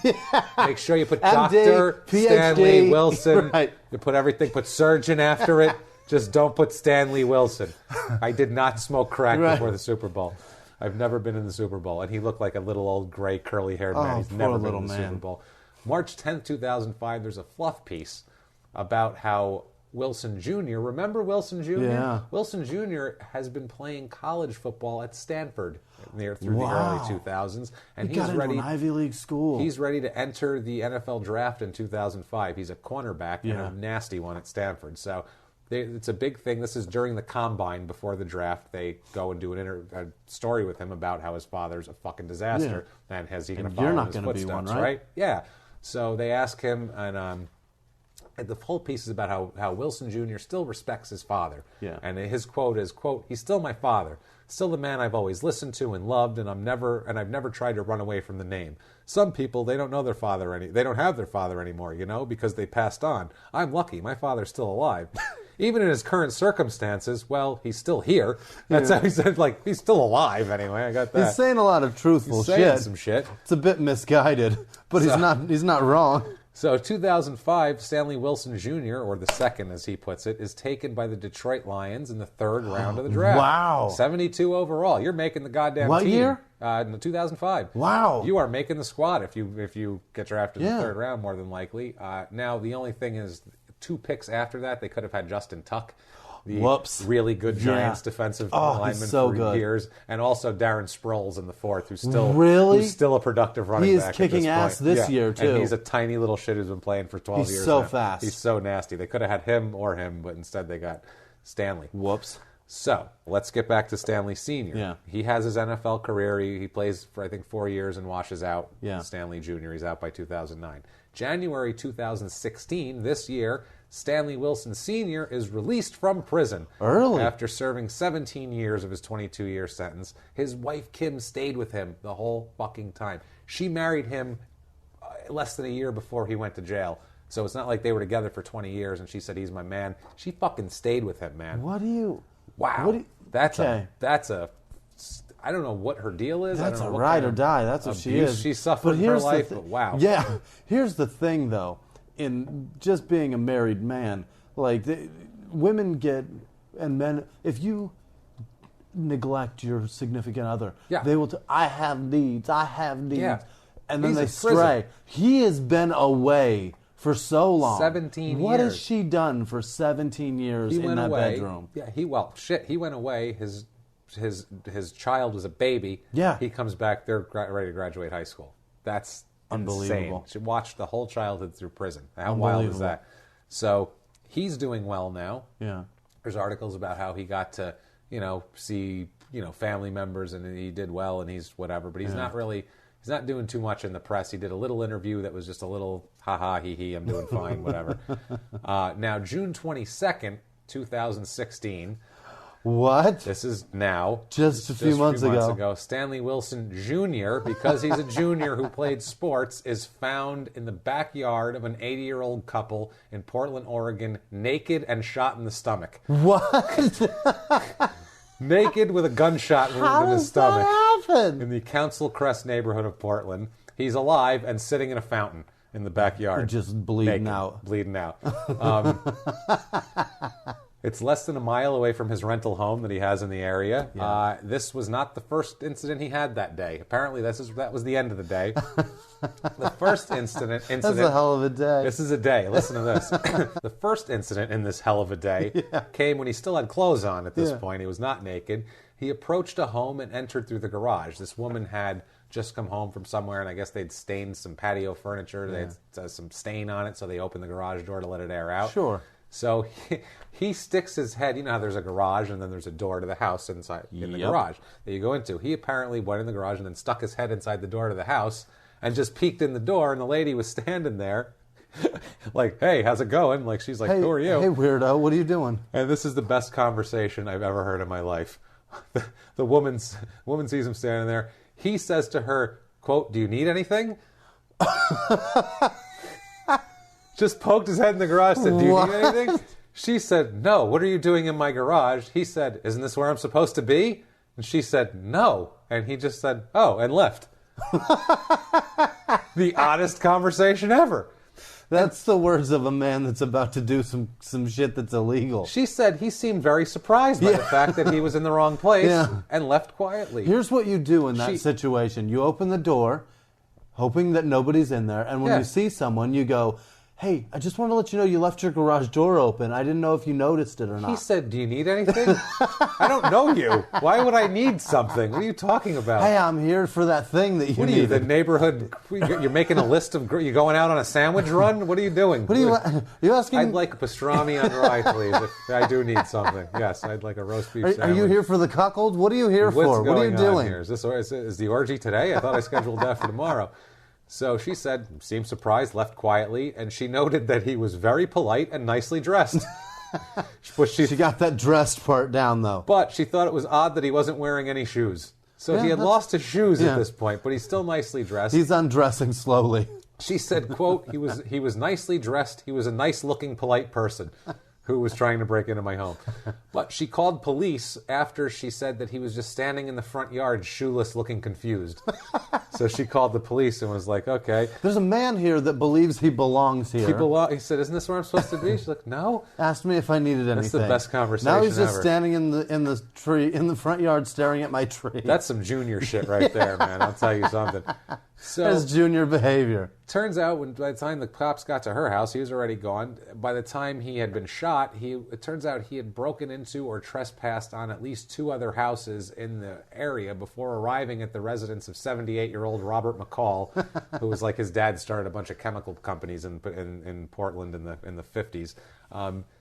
Make sure you put MD, doctor, PhD. Stanley Wilson. Right. You put everything, put surgeon after it. Just don't put Stanley Wilson. I did not smoke crack before the Super Bowl. I've never been in the Super Bowl. And he looked like a little old gray curly-haired man. He's never been in the Super Bowl. March 10th, 2005, there's a fluff piece about how Wilson Jr., remember Wilson Jr.? Yeah. Wilson Jr. has been playing college football at Stanford through the early 2000s. And he got into an Ivy League school. He's ready to enter the NFL draft in 2005. He's a cornerback and a nasty one at Stanford. So it's a big thing. This is during the combine before the draft. They go and do a story with him about how his father's a fucking disaster. Yeah. And has he going to follow in his footsteps, be one, right? Yeah. So they ask him, and the whole piece is about how Wilson Jr. still respects his father. Yeah. And his quote is, quote, "He's still my father, still the man I've always listened to and loved, and I've never tried to run away from the name. Some people, they don't know their father they don't have their father anymore, because they passed on. I'm lucky, my father's still alive." Even in his current circumstances, well, he's still here. That's how he said, he's still alive anyway. I got that. He's saying a lot of truthful shit. He's saying some shit. It's a bit misguided, but he's not wrong. So 2005, Stanley Wilson Jr., or the second as he puts it, is taken by the Detroit Lions in the third round of the draft. Wow. 72 overall. You're making the goddamn team. What year? In 2005. Wow. You are making the squad if you get drafted in the third round, more than likely. Now, the only thing is, 2 picks after that, they could have had Justin Tuck, the really good Giants defensive lineman for years, and also Darren Sproles in the 4th, who's still a productive running back. He is kicking ass this year, too. And he's a tiny little shit who's been playing for 12 years He's so now. fast. He's so nasty. They could have had him, but instead they got Stanley. Whoops. So, let's get back to Stanley Sr. Yeah. He has his NFL career. He plays for, I think, 4 years and washes out. Yeah. Stanley Jr., he's out by 2009. January 2016, this year, Stanley Wilson Sr. is released from prison. Early. After serving 17 years of his 22-year sentence. His wife, Kim, stayed with him the whole fucking time. She married him less than a year before he went to jail. So it's not like they were together for 20 years and she said, he's my man. She fucking stayed with him, man. Wow. That's a... I don't know what her deal is. That's a ride or die. That's what she is. She suffered her life, but wow. Yeah. Here's the thing, though. In just being a married man, women get, and men, if you neglect your significant other, they will, I have needs, and then they stray. He has been away for so long. 17 years. What has she done for 17 years in that bedroom? Yeah, he went away. His child was a baby. Yeah. He comes back, they're ready to graduate high school. That's unbelievable. Insane. She watched the whole childhood through prison. How wild is that? So he's doing well now. Yeah. There's articles about how he got to, see, family members and he did well and he's whatever, but he's not doing too much in the press. He did a little interview that was just a little ha-ha, hee-hee, I'm doing fine, whatever. Now, June 22nd, 2016. What? This is now. Just a few months ago. Stanley Wilson Jr., because he's a junior who played sports, is found in the backyard of an 80-year-old couple in Portland, Oregon, naked and shot in the stomach. What? Naked with a gunshot wound in his stomach. How did that happen? In the Council Crest neighborhood of Portland. He's alive and sitting in a fountain in the backyard. Just bleeding naked, out. Bleeding out. It's less than a mile away from his rental home that he has in the area. Yeah. This was not the first incident he had that day. Apparently, that was the end of the day. The first incident... That's a hell of a day. This is a day. Listen to this. The first incident in this hell of a day came when he still had clothes on at this point. He was not naked. He approached a home and entered through the garage. This woman had just come home from somewhere, and I guess they'd stained some patio furniture. They had some stain on it, so they opened the garage door to let it air out. Sure. So he sticks his head, you know how there's a garage and then there's a door to the house inside in the garage that you go into. He apparently went in the garage and then stuck his head inside the door to the house and just peeked in the door, and the lady was standing there like, hey, how's it going? Like, she's like, who are you? Hey, weirdo, what are you doing? And this is the best conversation I've ever heard in my life. The woman sees him standing there. He says to her, quote, "Do you need anything?" Just poked his head in the garage, said, "Do you need anything?" She said, "No, what are you doing in my garage?" He said, "Isn't this where I'm supposed to be?" And she said, "No." And he just said, "Oh," and left. The oddest conversation ever. That's the words of a man that's about to do some shit that's illegal. She said he seemed very surprised by the fact that he was in the wrong place and left quietly. Here's what you do in that situation. You open the door, hoping that nobody's in there, and when you see someone, you go, "Hey, I just want to let you know you left your garage door open. I didn't know if you noticed it or not." He said, "Do you need anything?" "I don't know you. Why would I need something? What are you talking about?" "Hey, I'm here for that thing that you What are you, the neighborhood? You're making a list of... You going out on a sandwich run? What are you doing? What are you asking? "I'd like a pastrami on rye, please, if I do need something." "Yes, I'd like a roast beef sandwich." Are you here for the cuckold? What are you here for? What are you doing? Here? Is the orgy today? I thought I scheduled that for tomorrow. So she said, seemed surprised, left quietly, and she noted that he was very polite and nicely dressed. But she got that dressed part down, though. But she thought it was odd that he wasn't wearing any shoes. So he had lost his shoes at this point, but he's still nicely dressed. He's undressing slowly. She said, quote, he was nicely dressed. He was a nice-looking, polite person who was trying to break into my home. But she called police after she said that he was just standing in the front yard, shoeless, looking confused. So she called the police and was like, "Okay. There's a man here that believes he belongs here." He said, "Isn't this where I'm supposed to be?" She's like, "No." Asked me if I needed anything. That's the best conversation Now he's just ever. standing in the front yard staring at my tree. That's some junior shit right there, man. I'll tell you something. So, that's junior behavior. Turns out, by the time the cops got to her house, he was already gone. By the time he had been shot, it turns out he had broken into or trespassed on at least 2 other houses in the area before arriving at the residence of 78-year-old Robert McCall, who was like his dad started a bunch of chemical companies in Portland in the 50s.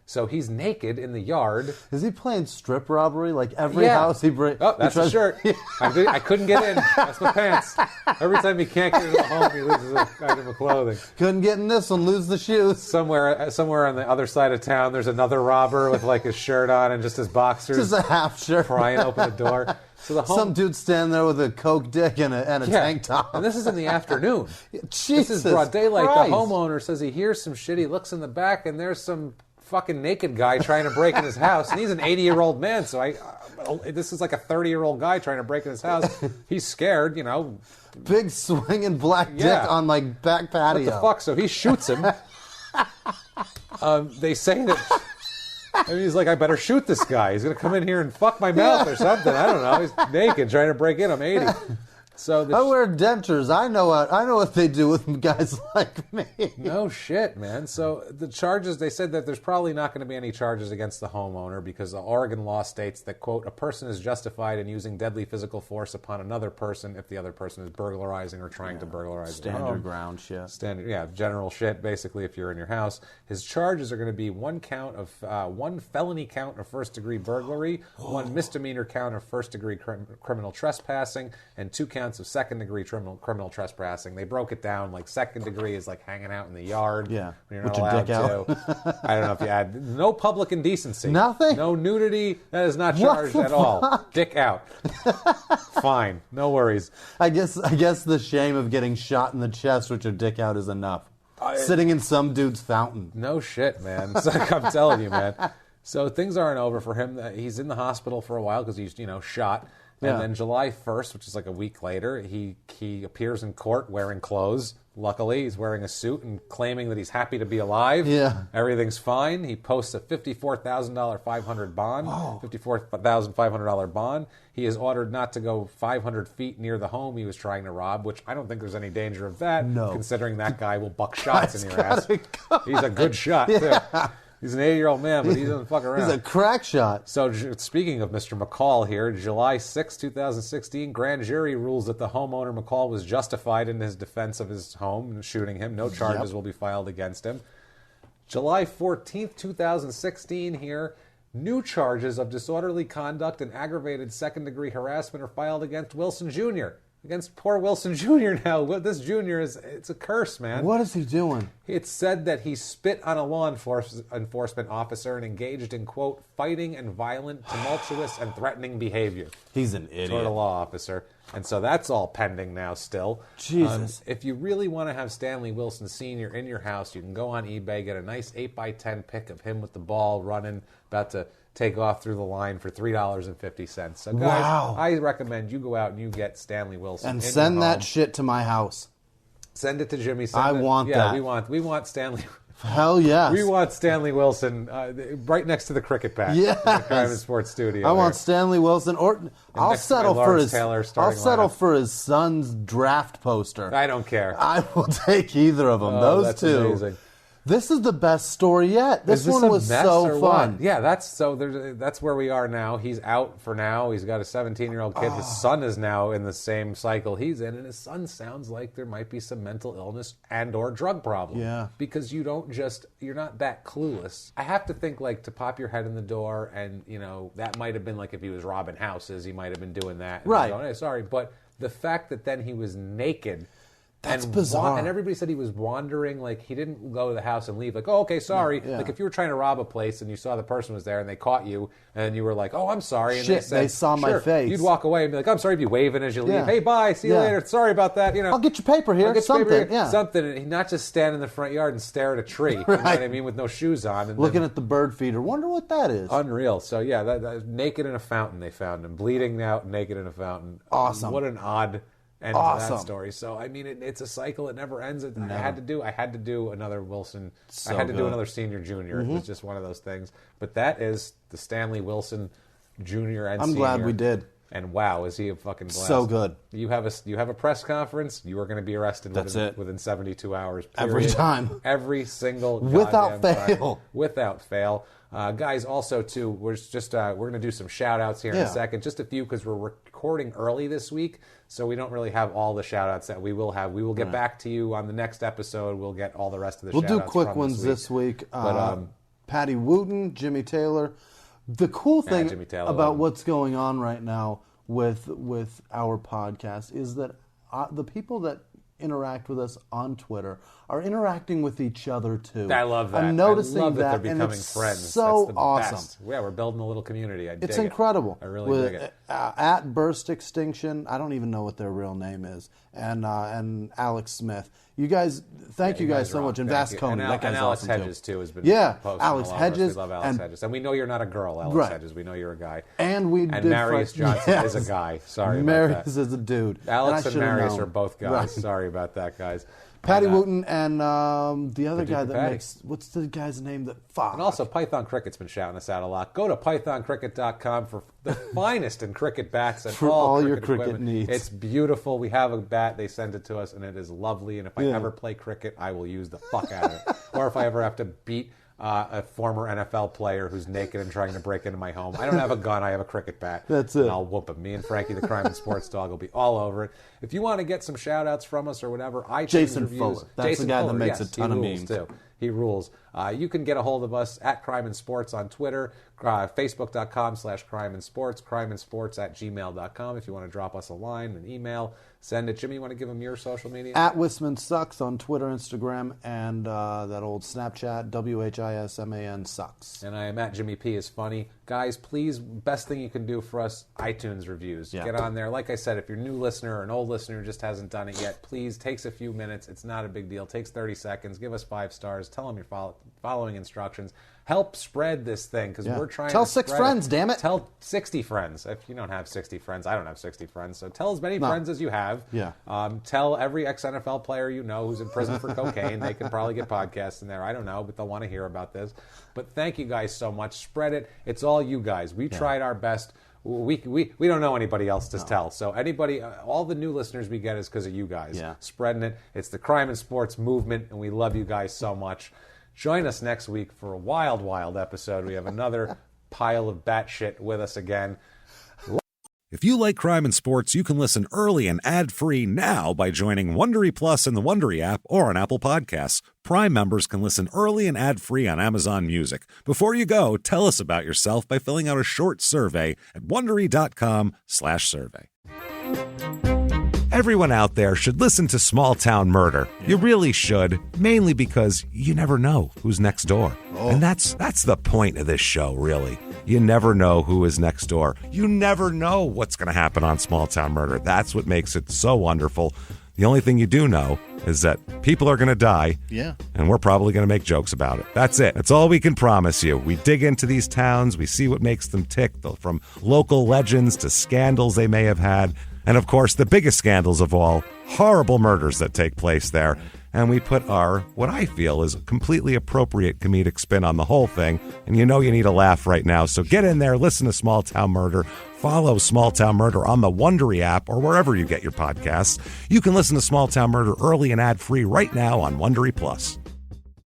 So he's naked in the yard. Is he playing strip robbery? Like every house he breaks? Oh, that's the shirt. I couldn't get in. That's my pants. Every time he can't get into the home, he loses a item of clothing. Couldn't get in this one, lose the shoes. Somewhere on the other side of town, there's another robber with like his shirt on and just his boxers. Just a half shirt. Prying open the door. So some dude standing there with a Coke dick and a tank top. And this is in the afternoon. Jesus This is broad daylight. Christ. The homeowner says he hears some shit. He looks in the back, and there's some fucking naked guy trying to break in his house. And he's an 80-year-old man, so this is like a 30-year-old guy trying to break in his house. He's scared, you know. Big swinging black dick on my back patio. What the fuck? So he shoots him. They say that... he's like, "I better shoot this guy. He's going to come in here and fuck my mouth or something." I don't know. He's naked trying to break in. I'm 80. So I wear dentures. I know what they do with guys like me. No shit, man. So the charges, they said that there's probably not going to be any charges against the homeowner because the Oregon law states that, quote, "a person is justified in using deadly physical force upon another person if the other person is burglarizing or trying to burglarize their home." Standard ground shit. General shit, basically, if you're in your house. His charges are going to be one felony count of first-degree burglary, one misdemeanor count of first-degree criminal trespassing, and 2 counts of second-degree criminal trespassing. They broke it down, like second degree is like hanging out in the yard. Yeah, when you're not allowed to. I don't know if you add no public indecency. Nothing? No nudity. That is not charged at all. Dick out. Fine. No worries. I guess the shame of getting shot in the chest with your dick out is enough. Sitting in some dude's fountain. No shit, man. It's like, I'm telling you, man. So things aren't over for him. He's in the hospital for a while because he's, shot. And then July 1st, which is like a week later, he appears in court wearing clothes. Luckily, he's wearing a suit and claiming that he's happy to be alive. Yeah. Everything's fine. He posts a $54,500 $54,500 bond. He is ordered not to go 500 feet near the home he was trying to rob, which I don't think there's any danger of that, considering that guy will buck shots in your ass. He's a good shot, too. He's an 80-year-old man, but he doesn't fuck around. He's a crack shot. So speaking of Mr. McCall here, July 6, 2016, grand jury rules that the homeowner McCall was justified in his defense of his home and shooting him. No charges will be filed against him. July 14, 2016 here, new charges of disorderly conduct and aggravated second-degree harassment are filed against Wilson Jr. against poor Wilson Jr. now. This Jr. it's a curse, man. What is he doing? It's said that he spit on a law enforcement officer and engaged in, quote, fighting and violent, tumultuous, and threatening behavior. He's an idiot. Toward a law officer. And so that's all pending now still. Jesus. If you really want to have Stanley Wilson Sr. in your house, you can go on eBay, get a nice 8x10 pic of him with the ball running, about to take off through the line for $3.50. So, guys, wow. I recommend you go out and you get Stanley Wilson and send that shit to my house. Send it to Jimmy. I want that. Yeah, we want Stanley. Hell yes. We want Stanley Wilson right next to the cricket bat. Yes. In the Crime and Sports studio. I want Stanley Wilson, or I'll settle for his son's draft poster. I don't care. I will take either of them. Those two. Amazing. This is the best story yet. This one was so fun. Yeah, that's where we are now. He's out for now. He's got a 17-year-old kid. His son is now in the same cycle he's in, and his son sounds like there might be some mental illness and or drug problem. Yeah. Because you're not that clueless. I have to think, like, to pop your head in the door, and, that might have been like if he was robbing houses, he might have been doing that. Right. Going, hey, sorry, but the fact that then he was naked. That's bizarre. And everybody said he was wandering, like he didn't go to the house and leave, like, oh, okay, sorry. Yeah. Like if you were trying to rob a place and you saw the person was there and they caught you and you were like, oh, I'm sorry. And they saw my face. You'd walk away and be like, I'm sorry, be waving as you leave. Hey, bye, see you later. Sorry about that. I'll get your paper here. Something. And not just stand in the front yard and stare at a tree. Right. You know what I mean? With no shoes on. And looking at the bird feeder. Wonder what that is. Unreal. So yeah, that naked in a fountain they found him. Bleeding out, naked in a fountain. Awesome. What an odd end to that story. So I mean, it's a cycle. It never ends. I had to do another Wilson. I had to do another Senior Junior. It was just one of those things. But that is the Stanley Wilson Junior and Senior. I'm glad we did. And wow, is he a fucking blast? So good. You have a press conference. You are going to be arrested within 72 hours. Period. Every time. Every single without fail. Time. Without fail. Guys, also too, we're going to do some shout outs here in a second. Just a few because we're recording early this week, so we don't really have all the shout outs that we will have. We will get back to you on the next episode. We'll get all the rest of the shout outs. We'll do quick ones this week. Patty Wooten, Jimmy Taylor. The cool thing about what's going on right now with our podcast is that the people that interact with us on Twitter are interacting with each other too. I love that. I'm noticing I love that they're and becoming it's friends. So That's the awesome. Best. Yeah, we're building a little community. It's incredible. I really dig it. At Burst Extinction, I don't even know what their real name is, and Alex Smith. You guys, thank you guys so much. And Vasconi, that guy's and Alex awesome Hedges too has been posting Alex a lot Hedges. We love Alex Hedges, and we know you're not a girl, Alex Hedges. We know you're a guy. And Marius Johnson is a guy. Sorry about that. Marius is a dude. Alex and Marius are both guys. Right. Sorry about that, guys. Patty Wooten and the other guy that makes... What's the guy's name that... Fuck. And also, Python Cricket's been shouting us out a lot. Go to pythoncricket.com for the finest in cricket bats and for all your cricket needs. It's beautiful. We have a bat. They send it to us, and it is lovely. And if I ever play cricket, I will use the fuck out of it. Or if I ever have to beat a former NFL player who's naked and trying to break into my home. I don't have a gun. I have a cricket bat. That's it. And I'll whoop him. Me and Frankie, the Crime and Sports Dog, will be all over it. If you want to get some shout-outs from us or whatever, iTunes Jason reviews. Fuller. That's the guy that makes a ton of memes. Too. He rules. You can get a hold of us at Crime and Sports on Twitter, Facebook.com/Crime and Sports, crimeandsports@gmail.com. If you want to drop us a line, an email, send it. Jimmy, you want to give them your social media? At Wisman Sucks on Twitter, Instagram, and that old Snapchat, WHISMAN Sucks. And I am at Jimmy P is Funny. Guys, please, best thing you can do for us, iTunes reviews. Yeah. Get on there. Like I said, if you're a new listener or an old listener who just hasn't done it yet, please, takes a few minutes. It's not a big deal. It takes 30 seconds. Give us 5 stars. Tell them you're following instructions. Help spread this thing because we're trying to tell 6 friends, damn it. Tell 60 friends. If you don't have 60 friends, I don't have 60 friends. So tell as many friends as you have. Yeah. Tell every ex-NFL player you know who's in prison for cocaine. They can probably get podcasts in there. I don't know, but they'll want to hear about this. But thank you guys so much. Spread it. It's all you guys. We tried our best. We don't know anybody else to tell. So anybody, all the new listeners we get is because of you guys. Yeah. Spreading it. It's the Crime and Sports movement, and we love you guys so much. Join us next week for a wild, wild episode. We have another pile of batshit with us again. If you like Crime and Sports, you can listen early and ad-free now by joining Wondery Plus in the Wondery app or on Apple Podcasts. Prime members can listen early and ad-free on Amazon Music. Before you go, tell us about yourself by filling out a short survey at Wondery.com/survey. Everyone out there should listen to Small Town Murder. You really should, mainly because you never know who's next door. And that's the point of this show, really. You never know who is next door. You never know what's going to happen on Small Town Murder. That's what makes it so wonderful. The only thing you do know is that people are going to die, and we're probably going to make jokes about it. That's it. That's all we can promise you. We dig into these towns. We see what makes them tick, from local legends to scandals they may have had. And, of course, the biggest scandals of all, horrible murders that take place there. And we put our, what I feel is a completely appropriate comedic spin on the whole thing. And you know you need a laugh right now. So get in there, listen to Small Town Murder. Follow Small Town Murder on the Wondery app or wherever you get your podcasts. You can listen to Small Town Murder early and ad-free right now on Wondery Plus.